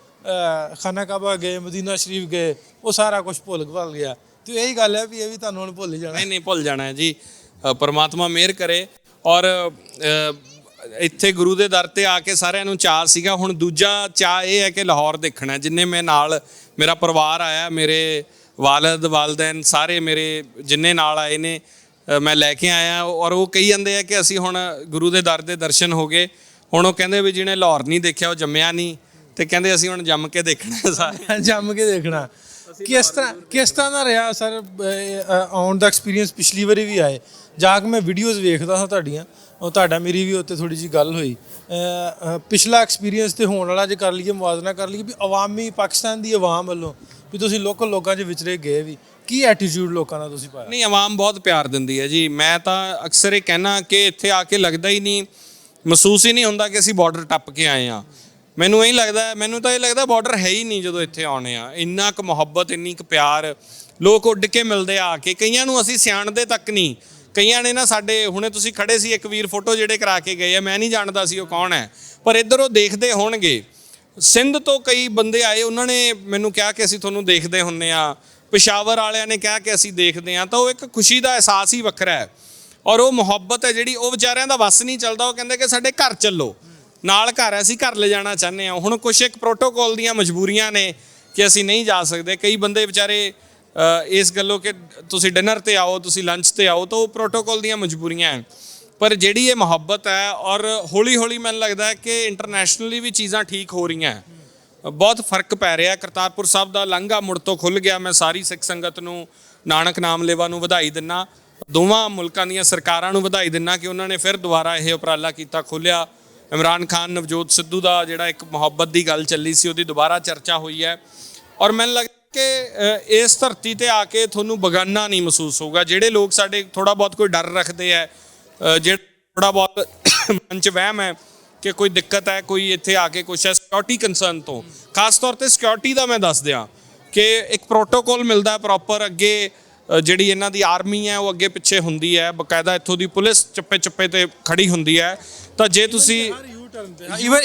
ਖਾਨਾ ਕਾਬਾ ਗਏ, ਮਦੀਨਾ ਸ਼ਰੀਫ ਗਏ, ਉਹ ਸਾਰਾ ਕੁਝ ਭੁੱਲ ਗਿਆ। ਤੇ ਇਹੀ ਗੱਲ ਹੈ ਵੀ ਇਹ ਵੀ ਤੁਹਾਨੂੰ ਹੁਣ ਭੁੱਲ ਹੀ ਜਾਣਾ। ਨਹੀਂ ਭੁੱਲ ਜਾਣਾ ਹੈ ਜੀ, ਪਰਮਾਤਮਾ ਮਿਹਰ ਕਰੇ। ਔਰ ਇੱਥੇ ਗੁਰੂ ਦੇ ਦਰ ਤੇ ਆ ਕੇ ਸਾਰਿਆਂ ਨੂੰ ਚਾਅ ਸੀਗਾ। ਹੁਣ ਦੂਜਾ ਚਾਅ ਇਹ ਹੈ ਕਿ ਲਾਹੌਰ ਦੇਖਣਾ। ਜਿੰਨੇ ਮੈਂ ਨਾਲ ਮੇਰਾ ਪਰਿਵਾਰ ਆਇਆ, ਮੇਰੇ ਵਾਲਦ ਵਾਲਦੈਨ ਸਾਰੇ ਮੇਰੇ ਜਿੰਨੇ ਨਾਲ ਆਏ ਨੇ, ਮੈਂ ਲੈ ਕੇ ਆਇਆ। ਔਰ ਉਹ ਕਹੀ ਜਾਂਦੇ ਆ ਕਿ ਅਸੀਂ ਹੁਣ ਗੁਰੂ ਦੇ ਦਰ ਦੇ ਦਰਸ਼ਨ ਹੋ ਗਏ। ਹੁਣ ਉਹ ਕਹਿੰਦੇ ਵੀ ਜਿਹਨੇ ਲਾਹੌਰ ਨਹੀਂ ਦੇਖਿਆ ਉਹ ਜੰਮਿਆ ਨਹੀਂ। ਤੇ ਕਹਿੰਦੇ ਅਸੀਂ ਹੁਣ ਜੰਮ ਕੇ ਦੇਖਣਾ, ਸਾਰੇ ਜੰਮ ਕੇ ਦੇਖਣਾ। ਕਿਸ ਤਰ੍ਹਾਂ ਦਾ ਰਿਹਾ ਸਰ ਆਉਣ ਦਾ ਐਕਸਪੀਰੀਅੰਸ? ਪਿਛਲੀ ਵਾਰੀ ਵੀ ਆਏ, ਜਾ ਕੇ ਮੈਂ ਵੀਡੀਓਜ਼ ਵੇਖਦਾ ਹਾਂ ਤੁਹਾਡੀਆਂ, ਉਹ ਤੁਹਾਡਾ ਮੇਰੀ ਵੀ ਉੱਤੇ ਥੋੜ੍ਹੀ ਜਿਹੀ ਗੱਲ ਹੋਈ। ਪਿਛਲਾ ਐਕਸਪੀਰੀਅੰਸ ਤੇ ਹੋਣ ਵਾਲਾ ਜੇ ਕਰ ਲਈਏ, ਮੁਆਜ਼ਨਾ ਕਰ ਲਈਏ ਵੀ ਅਵਾਮੀ ਪਾਕਿਸਤਾਨ ਦੀ ਆਵਾਮ ਵੱਲੋਂ ਵੀ ਤੁਸੀਂ ਲੋਕਾਂ 'ਚ ਵਿਚਰੇ ਗਏ ਵੀ, ਕੀ ਐਟੀਟਿਊਡ ਲੋਕਾਂ ਦਾ ਤੁਸੀਂ ਪਾਇਆ? ਨਹੀਂ, ਆਵਾਮ ਬਹੁਤ ਪਿਆਰ ਦਿੰਦੀ ਹੈ ਜੀ। ਮੈਂ ਤਾਂ ਅਕਸਰ ਇਹ ਕਹਿਣਾ ਕਿ ਇੱਥੇ ਆ ਕੇ ਲੱਗਦਾ ਹੀ ਨਹੀਂ, ਮਹਿਸੂਸ ਹੀ ਨਹੀਂ ਹੁੰਦਾ ਕਿ ਅਸੀਂ ਬਾਰਡਰ ਟੱਪ ਕੇ ਆਏ ਹਾਂ। ਮੈਨੂੰ ਤਾਂ ਇਹ ਲੱਗਦਾ ਬਾਰਡਰ ਹੈ ਹੀ ਨਹੀਂ ਜਦੋਂ ਇੱਥੇ ਆਉਣੇ ਆ। ਇੰਨਾ ਕੁ ਮੁਹੱਬਤ, ਇੰਨੀ ਕੁ ਪਿਆਰ, ਲੋਕ ਉੱਡ ਕੇ ਮਿਲਦੇ ਆ ਕੇ। ਕਈਆਂ ਨੂੰ ਅਸੀਂ ਸਿਆਣਦੇ ਤੱਕ ਨਹੀਂ। ਕਈਆਂ ਨੇ ਨਾ ਸਾਡੇ ਹੁਣੇ ਤੁਸੀਂ ਖੜੇ ਸੀ ਇੱਕ ਵੀਰ ਫੋਟੋ ਜਿਹੜੇ ਕਰਾ ਕੇ ਗਏ ਆ, ਮੈਂ ਨਹੀਂ ਜਾਣਦਾ ਸੀ ਉਹ ਕੌਣ ਹੈ, ਪਰ ਇੱਧਰ ਉਹ ਦੇਖਦੇ ਹੋਣਗੇ। ਸਿੰਧ ਤੋਂ ਕਈ ਬੰਦੇ ਆਏ, ਉਹਨਾਂ ਨੇ ਮੈਨੂੰ ਕਿਹਾ ਕਿ ਅਸੀਂ ਤੁਹਾਨੂੰ ਦੇਖਦੇ ਹੁੰਦੇ ਆ। ਪਿਸ਼ਾਵਰ ਵਾਲਿਆਂ ਨੇ ਕਿਹਾ ਕਿ ਅਸੀਂ ਦੇਖਦੇ ਹਾਂ। ਤਾਂ ਉਹ ਇੱਕ ਖੁਸ਼ੀ ਦਾ ਅਹਿਸਾਸ ਹੀ ਵੱਖਰਾ ਹੈ। ਔਰ ਉਹ ਮੁਹੱਬਤ ਹੈ ਜਿਹੜੀ, ਉਹ ਵਿਚਾਰਿਆਂ ਦਾ ਵੱਸ ਨਹੀਂ ਚੱਲਦਾ। ਉਹ ਕਹਿੰਦੇ ਕਿ ਸਾਡੇ ਘਰ ਚੱਲੋ, ਨਾਲ ਘਰ ਹੈ, ਅਸੀਂ ਘਰ ਲੈ ਜਾਣਾ ਚਾਹੁੰਦੇ ਹਾਂ। ਹੁਣ ਕੁਛ ਇੱਕ ਪ੍ਰੋਟੋਕੋਲ ਦੀਆਂ ਮਜਬੂਰੀਆਂ ਨੇ ਕਿ ਅਸੀਂ ਨਹੀਂ ਜਾ ਸਕਦੇ। ਕਈ ਬੰਦੇ ਵਿਚਾਰੇ ਇਸ ਗੱਲੋਂ ਕਿ ਤੁਸੀਂ ਡਿਨਰ 'ਤੇ ਆਓ, ਤੁਸੀਂ ਲੰਚ 'ਤੇ ਆਓ, ਤਾਂ ਉਹ ਪ੍ਰੋਟੋਕੋਲ ਦੀਆਂ ਮਜਬੂਰੀਆਂ ਹੈ। ਪਰ ਜਿਹੜੀ ਇਹ ਮੁਹੱਬਤ ਹੈ, ਔਰ ਹੌਲੀ ਹੌਲੀ ਮੈਨੂੰ ਲੱਗਦਾ ਹੈ ਕਿ ਇੰਟਰਨੈਸ਼ਨਲੀ ਵੀ ਚੀਜ਼ਾਂ ਠੀਕ ਹੋ ਰਹੀਆਂ, ਬਹੁਤ ਫਰਕ ਪੈ ਰਿਹਾ। ਕਰਤਾਰਪੁਰ ਸਾਹਿਬ ਦਾ ਲਾਂਘਾ ਮੁੜ ਤੋਂ ਖੁੱਲ੍ਹ ਗਿਆ। ਮੈਂ ਸਾਰੀ ਸਿੱਖ ਸੰਗਤ ਨੂੰ, ਨਾਨਕ ਨਾਮ ਲੇਵਾ ਨੂੰ ਵਧਾਈ ਦਿੰਦਾ। ਦੋਵਾਂ ਮੁਲਕਾਂ ਦੀਆਂ ਸਰਕਾਰਾਂ ਨੂੰ ਵਧਾਈ ਦਿੰਦਾ ਕਿ ਉਹਨਾਂ ਨੇ ਫਿਰ ਦੁਬਾਰਾ ਇਹ ਉਪਰਾਲਾ ਕੀਤਾ, ਖੋਲ੍ਹਿਆ। ਇਮਰਾਨ ਖਾਨ, ਨਵਜੋਤ ਸਿੱਧੂ ਦਾ ਜਿਹੜਾ ਇੱਕ ਮੁਹੱਬਤ ਦੀ ਗੱਲ ਚੱਲੀ ਸੀ, ਉਹਦੀ ਦੁਬਾਰਾ ਚਰਚਾ ਹੋਈ ਹੈ। ਔਰ ਮੈਨੂੰ ਲੱਗਦਾ ਕਿ ਇਸ ਧਰਤੀ ਤੇ ਆ ਕੇ ਤੁਹਾਨੂੰ ਬਗਾਨਾ ਨਹੀਂ ਮਹਿਸੂਸ ਹੋਊਗਾ। ਜਿਹੜੇ ਲੋਕ ਸਾਡੇ ਥੋੜਾ ਬਹੁਤ ਕੋਈ ਡਰ ਰੱਖਦੇ ਆ, ਜਿਹੜਾ ਥੋੜਾ ਬਹੁਤ ਮਨ 'ਚ ਵਹਿਮ ਹੈ ਕਿ ਕੋਈ ਦਿੱਕਤ ਹੈ, ਕੋਈ ਇੱਥੇ ਆ ਕੇ ਕੁਛ ਹੈ ਸਿਕਿਉਰਿਟੀ ਕੰਸਰਨ ਤੋਂ, ਖਾਸ ਤੌਰ ਤੇ ਸਿਕਿਉਰਿਟੀ ਦਾ ਮੈਂ ਦੱਸ ਦਿਆਂ ਕਿ ਇੱਕ ਪ੍ਰੋਟੋਕੋਲ ਮਿਲਦਾ ਪ੍ਰੋਪਰ। ਅੱਗੇ ਜਿਹੜੀ ਇਹਨਾਂ ਦੀ ਆਰਮੀ ਹੈ ਉਹ ਅੱਗੇ ਪਿੱਛੇ ਹੁੰਦੀ ਹੈ, ਬਕਾਇਦਾ ਇੱਥੋਂ ਦੀ ਪੁਲਿਸ ਚੱਪੇ ਚੱਪੇ ਤੇ ਖੜੀ ਹੁੰਦੀ ਹੈ। ਤਾਂ ਜੇ ਤੁਸੀਂ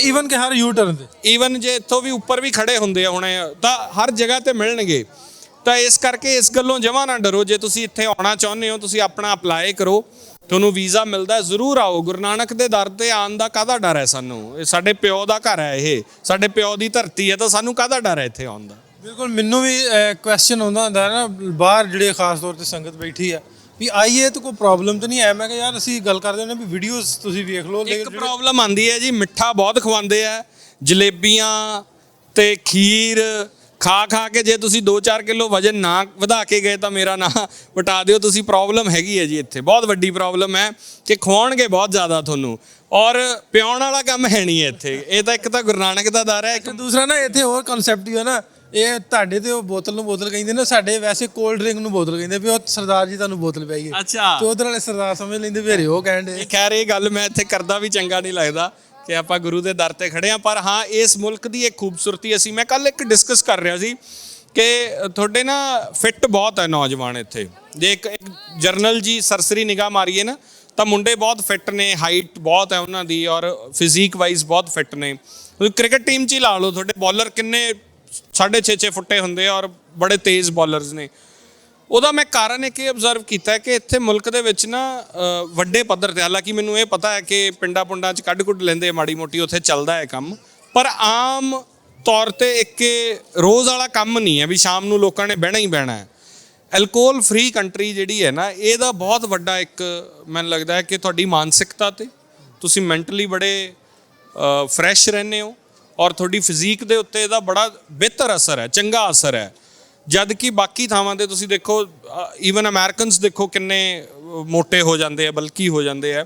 ਈਵਨ ਕਿ ਹਰ ਯੂ ਟਰਨ ਤੇ ਈਵਨ ਜੇ ਇੱਥੋਂ ਵੀ ਉੱਪਰ ਵੀ ਖੜੇ ਹੁੰਦੇ ਆ ਹੁਣੇ, ਤਾਂ ਹਰ ਜਗ੍ਹਾ ਤੇ ਮਿਲਣਗੇ। ਤਾਂ ਇਸ ਕਰਕੇ ਇਸ ਗੱਲੋਂ ਜਮਾਂ ਨਾ ਡਰੋ। ਜੇ ਤੁਸੀਂ ਇੱਥੇ ਆਉਣਾ ਚਾਹੁੰਦੇ ਹੋ, ਤੁਸੀਂ ਆਪਣਾ ਅਪਲਾਈ ਕਰੋ, ਤੁਹਾਨੂੰ ਵੀਜ਼ਾ ਮਿਲਦਾ, ਜ਼ਰੂਰ ਆਓ। ਗੁਰੂ ਨਾਨਕ ਦੇ ਦਰ ਤੇ ਆਉਣ ਦਾ ਕਾਹਦਾ ਡਰ ਹੈ ਸਾਨੂੰ? ਇਹ ਸਾਡੇ ਪਿਓ ਦਾ ਘਰ ਹੈ, ਇਹ ਸਾਡੇ ਪਿਓ ਦੀ ਧਰਤੀ ਹੈ, ਤਾਂ ਸਾਨੂੰ ਕਾਹਦਾ ਡਰ ਹੈ ਇੱਥੇ ਆਉਣ ਦਾ? ਬਿਲਕੁਲ। ਮੈਨੂੰ ਵੀ ਕੁਐਸਚਨ ਆਉਂਦਾ ਹੁੰਦਾ ਨਾ, ਬਾਹਰ ਜਿਹੜੇ ਖਾਸ ਤੌਰ ਤੇ ਸੰਗਤ ਬੈਠੀ ਆ ਵੀ ਆਈਏ ਤਾਂ ਕੋਈ ਪ੍ਰੋਬਲਮ ਤਾਂ ਨਹੀਂ ਹੈ। ਮੈਂ ਕਿਹਾ ਯਾਰ ਅਸੀਂ ਗੱਲ ਕਰਦੇ ਹੁੰਦੇ ਵੀ ਵੀਡੀਓਜ਼ ਤੁਸੀਂ ਵੇਖ ਲਓ। ਇੱਕ ਪ੍ਰੋਬਲਮ ਆਉਂਦੀ ਹੈ ਜੀ, ਮਿੱਠਾ ਬਹੁਤ ਖਵਾਉਂਦੇ ਆ, ਜਲੇਬੀਆਂ ਤੇ ਖੀਰ ਖਾ ਖਾ ਕੇ ਜੇ ਤੁਸੀਂ 2-4 ਕਿਲੋ ਵਜਨ ਨਾ ਵਧਾ ਕੇ ਗਏ ਤਾਂ ਮੇਰਾ ਨਾਂ ਵਟਾ ਦਿਓ ਤੁਸੀਂ। ਪ੍ਰੋਬਲਮ ਹੈਗੀ ਹੈ ਜੀ ਇੱਥੇ, ਬਹੁਤ ਵੱਡੀ ਪ੍ਰੋਬਲਮ ਹੈ ਕਿ ਖਵਾਉਣਗੇ ਬਹੁਤ ਜ਼ਿਆਦਾ ਤੁਹਾਨੂੰ, ਔਰ ਪਿਆਉਣ ਵਾਲਾ ਕੰਮ ਹੈ ਨਹੀਂ ਇੱਥੇ। ਇਹ ਤਾਂ ਇੱਕ ਤਾਂ ਗੁਰੂ ਨਾਨਕ ਦਾ ਦਰ ਹੈ, ਇੱਕ ਦੂਸਰਾ ਨਾ ਇੱਥੇ ਹੋਰ ਕਨਸੈਪਟ ਹੀ ਹੈ ਨਾ, ਇਹ ਤੁਹਾਡੇ ਤੇ ਉਹ ਬੋਤਲ ਨੂੰ ਬੋਤਲ ਕਹਿੰਦੇ ਨੇ, ਸਾਡੇ ਵੈਸੇ ਕੋਲਡ ਡਰਿੰਕ ਨੂੰ ਬੋਤਲ ਕਹਿੰਦੇ ਵੀ ਉਹ ਸਰਦਾਰ ਜੀ ਤੁਹਾਨੂੰ ਬੋਤਲ ਪਿਆਈਏ। ਅੱਛਾ। ਤੇ ਉਧਰ ਵਾਲੇ ਸਰਦਾਰ ਸਮਝ ਲੈਂਦੇ ਵੀ ਉਹ ਕਹਿੰਦੇ। ਖੈਰ ਇਹ ਗੱਲ ਮੈਂ ਇੱਥੇ ਕਰਦਾ ਵੀ ਚੰਗਾ ਨਹੀਂ ਲੱਗਦਾ ਕਿ ਆਪਾਂ ਗੁਰੂ ਦੇ ਦਰ ਤੇ ਖੜੇ ਹਾਂ, ਪਰ ਹਾਂ ਇਸ ਮੁਲਕ ਦੀ ਇੱਕ ਖੂਬਸੂਰਤੀ ਅਸੀਂ, ਮੈਂ ਕੱਲ ਇੱਕ ਡਿਸਕਸ ਕਰ ਰਿਹਾ ਸੀ ਕਿ ਤੁਹਾਡੇ ਨਾ ਫਿੱਟ ਬਹੁਤ ਹੈ ਨੌਜਵਾਨ ਇੱਥੇ। ਜੇ ਇੱਕ ਜਰਨਲ ਜੀ ਸਰਸਰੀ ਨਿਗਾਹ ਮਾਰੀਏ ਨਾ ਤਾਂ ਮੁੰਡੇ ਬਹੁਤ ਫਿੱਟ ਨੇ, ਹਾਈਟ ਬਹੁਤ ਹੈ ਉਹਨਾਂ ਦੀ ਔਰ ਫਿਜ਼ੀਕ ਵਾਈਜ਼ ਬਹੁਤ ਫਿੱਟ ਨੇ। ਤੁਸੀਂ ਕ੍ਰਿਕਟ ਟੀਮ 'ਚ ਹੀ ਲਾ ਲਓ, ਤੁਹਾਡੇ ਬੋਲਰ ਕਿੰਨੇ 6.5 ਫੁੱਟੇ ਹੁੰਦੇ ਆ ਔਰ ਬੜੇ ਤੇਜ਼ ਬੋਲਰਸ ਨੇ। ਉਹਦਾ ਮੈਂ ਕਾਰਨ ਇੱਕ ਇਹ ਅਬਜ਼ਰਵ ਕੀਤਾ ਕਿ ਇੱਥੇ ਮੁਲਕ ਦੇ ਵਿੱਚ ਨਾ ਵੱਡੇ ਪੱਧਰ ਤੇ, ਹਾਲਾਂਕਿ ਮੈਨੂੰ ਇਹ ਪਤਾ ਹੈ ਕਿ ਪਿੰਡਾਂ ਪੁੰਡਾਂ 'ਚ ਕੱਢ ਕੁੱਢ ਲੈਂਦੇ ਮਾੜੀ ਮੋਟੀ, ਉੱਥੇ ਚੱਲਦਾ ਹੈ ਕੰਮ, ਪਰ ਆਮ ਤੌਰ ਤੇ ਇੱਕ ਰੋਜ਼ ਵਾਲਾ ਕੰਮ ਨਹੀਂ ਹੈ ਵੀ ਸ਼ਾਮ ਨੂੰ ਲੋਕਾਂ ਨੇ ਬਹਿਣਾ ਹੀ ਬਹਿਣਾ ਹੈ। ਐਲਕੋਹਲ ਫ੍ਰੀ ਕੰਟਰੀ ਜਿਹੜੀ ਹੈ ਨਾ, ਇਹਦਾ ਬਹੁਤ ਵੱਡਾ ਇੱਕ ਮੈਨੂੰ ਲੱਗਦਾ ਹੈ ਕਿ ਤੁਹਾਡੀ ਮਾਨਸਿਕਤਾ ਤੇ ਤੁਸੀਂ ਮੈਂਟਲੀ ਬੜੇ ਫਰੈਸ਼ ਰਹਿੰਦੇ ਹੋ ਔਰ ਤੁਹਾਡੀ ਫਿਜ਼ੀਕ ਦੇ ਉੱਤੇ ਇਹਦਾ ਬੜਾ ਬਿਹਤਰ ਅਸਰ ਹੈ, ਚੰਗਾ ਅਸਰ ਹੈ। ਜਦ ਕਿ ਬਾਕੀ ਥਾਵਾਂ ਤੇ ਤੁਸੀਂ ਦੇਖੋ, ਈਵਨ ਅਮਰੀਕਨਸ ਦੇਖੋ ਕਿੰਨੇ ਮੋਟੇ ਹੋ ਜਾਂਦੇ ਆ, ਬਲਕੀ ਹੋ ਜਾਂਦੇ ਆ,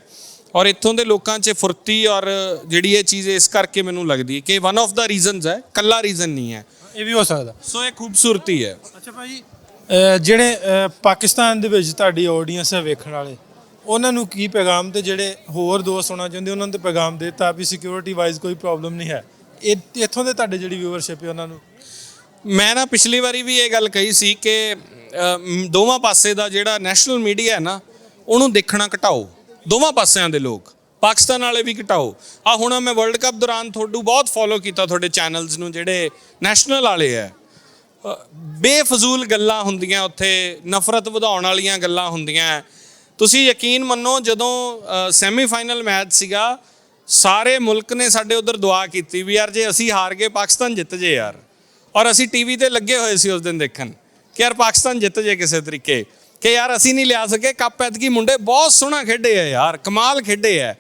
ਔਰ ਇੱਥੋਂ ਦੇ ਲੋਕਾਂ 'ਚ ਫੁਰਤੀ ਔਰ ਜਿਹੜੀ ਇਹ ਚੀਜ਼ ਇਸ ਕਰਕੇ ਮੈਨੂੰ ਲੱਗਦੀ ਹੈ ਕਿ ਵਨ ਆਫ ਦਾ ਰੀਜ਼ਨਸ ਹੈ, ਕੱਲਾ ਰੀਜ਼ਨ ਨਹੀਂ ਹੈ, ਇਹ ਵੀ ਹੋ ਸਕਦਾ। ਸੋ ਇਹ ਖੂਬਸੂਰਤੀ ਹੈ। ਅੱਛਾ ਭਾਜੀ, ਜਿਹੜੇ ਪਾਕਿਸਤਾਨ ਦੇ ਵਿੱਚ ਤੁਹਾਡੀ ਆਡੀਅנס ਹੈ ਵੇਖਣ ਵਾਲੇ, ਉਹਨਾਂ ਨੂੰ ਕੀ ਪੈਗਾਮ, ਤੇ ਜਿਹੜੇ ਹੋਰ ਦੋਸਤ ਹੋਣਾ ਚਾਹੁੰਦੇ ਉਹਨਾਂ ਨੂੰ ਤੇ ਪੈਗਾਮ ਦੇ ਦਿੱਤਾ ਵੀ ਸਿਕਿਉਰਿਟੀ ਵਾਈਜ਼ ਕੋਈ ਪ੍ਰੋਬਲਮ ਨਹੀਂ ਹੈ? ਇੱਥੋਂ ਦੇ ਤੁਹਾਡੇ ਜਿਹੜੀ ਵਿਊਅਰਸ਼ਿਪ ਹੈ ਉਹਨਾਂ ਨੂੰ? ਮੈਂ ਨਾ ਪਿਛਲੀ ਵਾਰੀ ਵੀ ਇਹ ਗੱਲ ਕਹੀ ਸੀ ਕਿ ਦੋਵਾਂ ਪਾਸੇ ਦਾ ਜਿਹੜਾ ਨੈਸ਼ਨਲ ਮੀਡੀਆ ਹੈ ਨਾ, ਉਹਨੂੰ ਦੇਖਣਾ ਘਟਾਓ। ਦੋਵਾਂ ਪਾਸਿਆਂ ਦੇ ਲੋਕ, ਪਾਕਿਸਤਾਨ ਵਾਲੇ ਵੀ ਘਟਾਓ। ਹੁਣ ਮੈਂ ਵਰਲਡ ਕੱਪ ਦੌਰਾਨ ਤੁਹਾਨੂੰ ਬਹੁਤ ਫੋਲੋ ਕੀਤਾ, ਤੁਹਾਡੇ ਚੈਨਲਸ ਨੂੰ, ਜਿਹੜੇ ਨੈਸ਼ਨਲ ਵਾਲੇ ਹੈ। ਬੇਫਜ਼ੂਲ ਗੱਲਾਂ ਹੁੰਦੀਆਂ ਉੱਥੇ, ਨਫ਼ਰਤ ਵਧਾਉਣ ਵਾਲੀਆਂ ਗੱਲਾਂ ਹੁੰਦੀਆਂ। ਤੁਸੀਂ ਯਕੀਨ ਮੰਨੋ, ਜਦੋਂ ਸੈਮੀਫਾਈਨਲ ਮੈਚ ਸੀਗਾ, ਸਾਰੇ ਮੁਲਕ ਨੇ ਸਾਡੇ ਉਧਰ ਦੁਆ ਕੀਤੀ ਵੀ ਯਾਰ ਜੇ ਅਸੀਂ ਹਾਰ ਗਏ ਪਾਕਿਸਤਾਨ ਜਿੱਤ ਜੇ ਯਾਰ, ਔਰ ਅਸੀਂ ਟੀਵੀ ਤੇ ਲੱਗੇ ਹੋਏ ਸੀ ਉਸ ਦਿਨ ਦੇਖਣ ਕਿ ਯਾਰ ਪਾਕਿਸਤਾਨ ਜਿੱਤ ਜੇ ਕਿਸੇ ਤਰੀਕੇ, ਕਿ ਯਾਰ ਅਸੀਂ ਨਹੀਂ ਲਿਆ ਸਕੇ ਕੱਪ। ਐਤਕੀ ਮੁੰਡੇ ਬਹੁਤ ਸੋਹਣਾ ਖੇਡੇ ਆ ਯਾਰ, ਕਮਾਲ ਖੇਡੇ ਆ।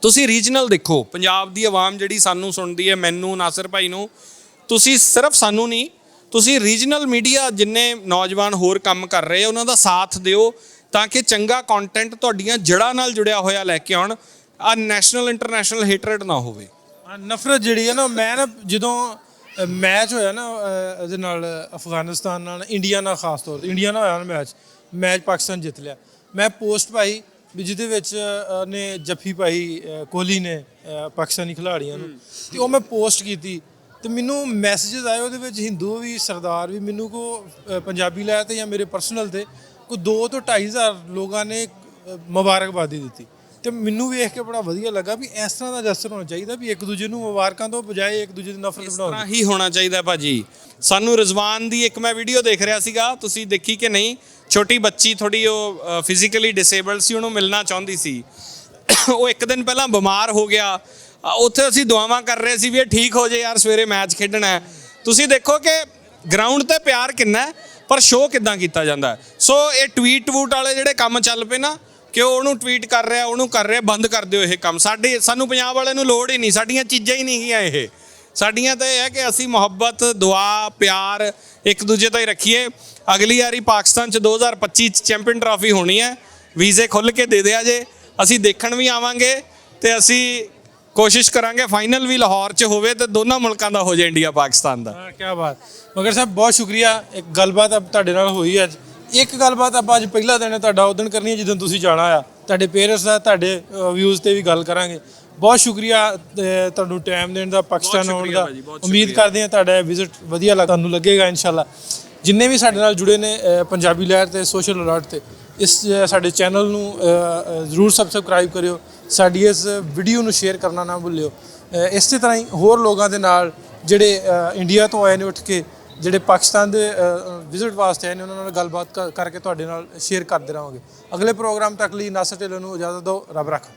ਤੁਸੀਂ ਰੀਜਨਲ ਦੇਖੋ, ਪੰਜਾਬ ਦੀ ਆਵਾਮ ਜਿਹੜੀ ਸਾਨੂੰ ਸੁਣਦੀ ਹੈ, ਮੈਨੂੰ, ਨਾਸਿਰ ਭਾਈ ਨੂੰ, ਤੁਸੀਂ ਸਿਰਫ ਸਾਨੂੰ ਨਹੀਂ, ਤੁਸੀਂ ਰੀਜਨਲ ਮੀਡੀਆ ਜਿੰਨੇ ਨੌਜਵਾਨ ਹੋਰ ਕੰਮ ਕਰ ਰਹੇ ਉਹਨਾਂ ਦਾ ਸਾਥ ਦਿਓ ਤਾਂ ਕਿ ਚੰਗਾ ਕੰਟੈਂਟ ਤੁਹਾਡੀਆਂ ਜੜ੍ਹਾਂ ਨਾਲ ਜੁੜਿਆ ਹੋਇਆ ਲੈ ਕੇ ਆਉਣ। ਆ ਨੈਸ਼ਨਲ ਇੰਟਰਨੈਸ਼ਨਲ ਹੇਟਰਡ ਨਾ ਹੋਵੇ, ਨਫ਼ਰਤ ਜਿਹੜੀ ਹੈ ਨਾ। ਮੈਂ ਨਾ ਜਦੋਂ ਮੈਚ ਹੋਇਆ ਨਾ ਇਹਦੇ ਨਾਲ, ਅਫਗਾਨਿਸਤਾਨ ਨਾਲ, ਇੰਡੀਆ ਨਾਲ, ਖਾਸ ਤੌਰ ਤੇ ਇੰਡੀਆ ਨਾਲ ਹੋਇਆ ਨਾ ਮੈਚ ਪਾਕਿਸਤਾਨ ਜਿੱਤ ਲਿਆ, ਮੈਂ ਪੋਸਟ ਪਾਈ ਵੀ ਜਿਹਦੇ ਵਿੱਚ ਨੇ ਜੱਫੀ ਪਾਈ ਕੋਹਲੀ ਨੇ ਪਾਕਿਸਤਾਨੀ ਖਿਡਾਰੀਆਂ ਨੂੰ, ਤੇ ਉਹ ਮੈਂ ਪੋਸਟ ਕੀਤੀ ਤੇ ਮੈਨੂੰ ਮੈਸੇजेस ਆਏ ਉਹਦੇ ਵਿੱਚ, ਹਿੰਦੂ ਵੀ ਸਰਦਾਰ ਵੀ, ਮੈਨੂੰ ਕੋ ਪੰਜਾਬੀ ਲੈ ਤੇ ਜਾਂ ਮੇਰੇ ਪਰਸਨਲ ਤੇ ਕੋਈ 2 ਤੋਂ 2.5 ਹਜ਼ਾਰ ਲੋਕਾਂ ਨੇ ਮੁਬਾਰਕਬਾਦੀ ਦਿੱਤੀ। ਤੇ ਮੈਨੂੰ ਵੇਖ ਕੇ ਬੜਾ ਵਧੀਆ ਲੱਗਾ ਵੀ ਇਸ ਤਰ੍ਹਾਂ ਦਾ ਜਸਟਰ ਹੋਣਾ ਚਾਹੀਦਾ ਵੀ ਇੱਕ ਦੂਜੇ ਨੂੰ ਮੁਬਾਰਕਾਂ ਤੋਂ ਬਜਾਏ ਇੱਕ ਦੂਜੇ ਦੀ ਨਫ਼ਰਤ ਬਣਾਓ। ਇਸ ਤਰ੍ਹਾਂ ਹੀ ਹੋਣਾ ਚਾਹੀਦਾ ਭਾਜੀ। ਸਾਨੂੰ ਰਿਜ਼ਵਾਨ ਦੀ ਇੱਕ ਮੈਂ ਵੀਡੀਓ ਦੇਖ ਰਿਹਾ ਸੀਗਾ, ਤੁਸੀਂ ਦੇਖੀ ਕਿ ਨਹੀਂ? ਛੋਟੀ ਬੱਚੀ, ਥੋੜੀ ਉਹ ਫਿਜ਼ੀਕਲੀ ਡਿਸੇਬਲਡ ਸੀ, ਉਹਨੂੰ ਮਿਲਣਾ ਚਾਹੁੰਦੀ ਸੀ। ਉਹ ਇੱਕ ਦਿਨ ਪਹਿਲਾਂ ਬਿਮਾਰ ਹੋ ਗਿਆ, ਉੱਥੇ ਅਸੀਂ ਦੁਆਵਾਂ ਕਰ ਰਹੇ ਸੀ ਵੀ ਇਹ ਠੀਕ ਹੋ ਜਾਏ ਯਾਰ, ਸਵੇਰੇ ਮੈਚ ਖੇਡਣਾ ਹੈ। ਤੁਸੀਂ ਦੇਖੋ ਕਿ ਗਰਾਊਂਡ ਤੇ ਪਿਆਰ ਕਿੰਨਾ ਪਰ ਸ਼ੋਅ ਕਿੱਦਾਂ ਕੀਤਾ ਜਾਂਦਾ। ਸੋ ਇਹ ਟਵੀਟ ਵਾਲੇ ਜਿਹੜੇ ਕੰਮ ਚੱਲ ਪਏ ਨਾ, ਕਿ ਉਹਨੂੰ ਟਵੀਟ ਕਰ ਰਿਹਾ, ਉਹਨੂੰ ਕਰ ਰਿਹਾ, ਬੰਦ ਕਰ ਦਿਓ ਇਹ ਕੰਮ। ਸਾਨੂੰ ਪੰਜਾਬ ਵਾਲਿਆਂ ਨੂੰ ਲੋੜ ਹੀ ਨਹੀਂ, ਸਾਡੀਆਂ ਚੀਜ਼ਾਂ ਹੀ ਨਹੀਂ ਗੀਆਂ ਇਹ। ਸਾਡੀਆਂ ਤਾਂ ਇਹ ਹੈ ਕਿ ਅਸੀਂ ਮੁਹੱਬਤ, ਦੁਆ, ਪਿਆਰ ਇੱਕ ਦੂਜੇ ਤੋਂ ਹੀ ਰੱਖੀਏ। ਅਗਲੀ ਵਾਰੀ ਪਾਕਿਸਤਾਨ 'ਚ 2025 'ਚ ਚੈਂਪੀਅਨ ਟਰਾਫੀ ਹੋਣੀ ਹੈ, ਵੀਜ਼ੇ ਖੁੱਲ੍ਹ ਕੇ ਦੇ ਦਿਆ ਜੇ, ਅਸੀਂ ਦੇਖਣ ਵੀ ਆਵਾਂਗੇ ਤੇ ਅਸੀਂ ਕੋਸ਼ਿਸ਼ ਕਰਾਂਗੇ ਫਾਈਨਲ ਵੀ ਲਾਹੌਰ 'ਚ ਹੋਵੇ ਤੇ ਦੋਨਾਂ ਮੁਲਕਾਂ ਦਾ ਹੋ ਜਾਏ, ਇੰਡੀਆ ਪਾਕਿਸਤਾਨ ਦਾ। ਹਾਂ ਕੀ ਬਾਤ। ਮਗਰ ਸਾਹਿਬ ਬਹੁਤ ਸ਼ੁਕਰੀਆ। ਇੱਕ ਗੱਲਬਾਤ ਤੁਹਾਡੇ ਨਾਲ ਹੋਈ ਅੱਜ। ਇੱਕ ਗੱਲਬਾਤ ਆਪਾਂ ਅੱਜ ਪਹਿਲਾ ਦਿਨ ਤੁਹਾਡਾ ਉਦਣ ਕਰਨੀ ਹੈ ਜਦੋਂ ਤੁਸੀਂ ਜਾਣਾ ਆ, ਤੁਹਾਡੇ ਪੇਰੈਂਟਸ ਦਾ, ਤੁਹਾਡੇ ਵਿਊਜ਼ ਤੇ ਵੀ ਗੱਲ ਕਰਾਂਗੇ। ਬਹੁਤ ਸ਼ੁਕਰੀਆ ਤੁਹਾਨੂੰ ਟਾਈਮ ਦੇਣ ਦਾ, ਪਾਕਿਸਤਾਨ ਆਉਣ ਦਾ। ਉਮੀਦ ਕਰਦੇ ਹਾਂ ਤੁਹਾਡਾ ਵਿਜ਼ਿਟ ਵਧੀਆ ਤੁਹਾਨੂੰ ਲੱਗੇਗਾ ਇਨਸ਼ਾਅੱਲਾ। ਜਿੰਨੇ ਵੀ ਸਾਡੇ ਨਾਲ ਜੁੜੇ ਨੇ ਪੰਜਾਬੀ ਲਹਿਰ ਤੇ ਸੋਸ਼ਲ ਅਲਰਟ ਤੇ, ਇਸ ਸਾਡੇ ਚੈਨਲ ਨੂੰ ਜ਼ਰੂਰ ਸਬਸਕ੍ਰਾਈਬ ਕਰਿਓ, ਸਾਡੀ ਇਸ ਵੀਡੀਓ ਨੂੰ ਸ਼ੇਅਰ ਕਰਨਾ ਨਾ ਭੁੱਲਿਓ। ਇਸੇ ਤਰ੍ਹਾਂ ਹੀ ਹੋਰ ਲੋਕਾਂ ਦੇ ਨਾਲ ਜਿਹੜੇ ਇੰਡੀਆ ਤੋਂ ਆਏ ਨੇ ਉੱਠ ਕੇ, ਜਿਹੜੇ ਪਾਕਿਸਤਾਨ ਦੇ ਵਿਜ਼ਿਟ ਵਾਸਤੇ ਆਏ ਨੇ, ਉਹਨਾਂ ਨਾਲ ਗੱਲਬਾਤ ਕਰਕੇ ਤੁਹਾਡੇ ਨਾਲ ਸ਼ੇਅਰ ਕਰਦੇ ਰਹਾਂਗੇ। ਅਗਲੇ ਪ੍ਰੋਗਰਾਮ ਤੱਕ ਲਈ ਨਾਸਰ ਢਿੱਲੋਂ ਨੂੰ ਇਜਾਜ਼ਤ ਦਿਓ। ਰੱਬ ਰੱਖਾ।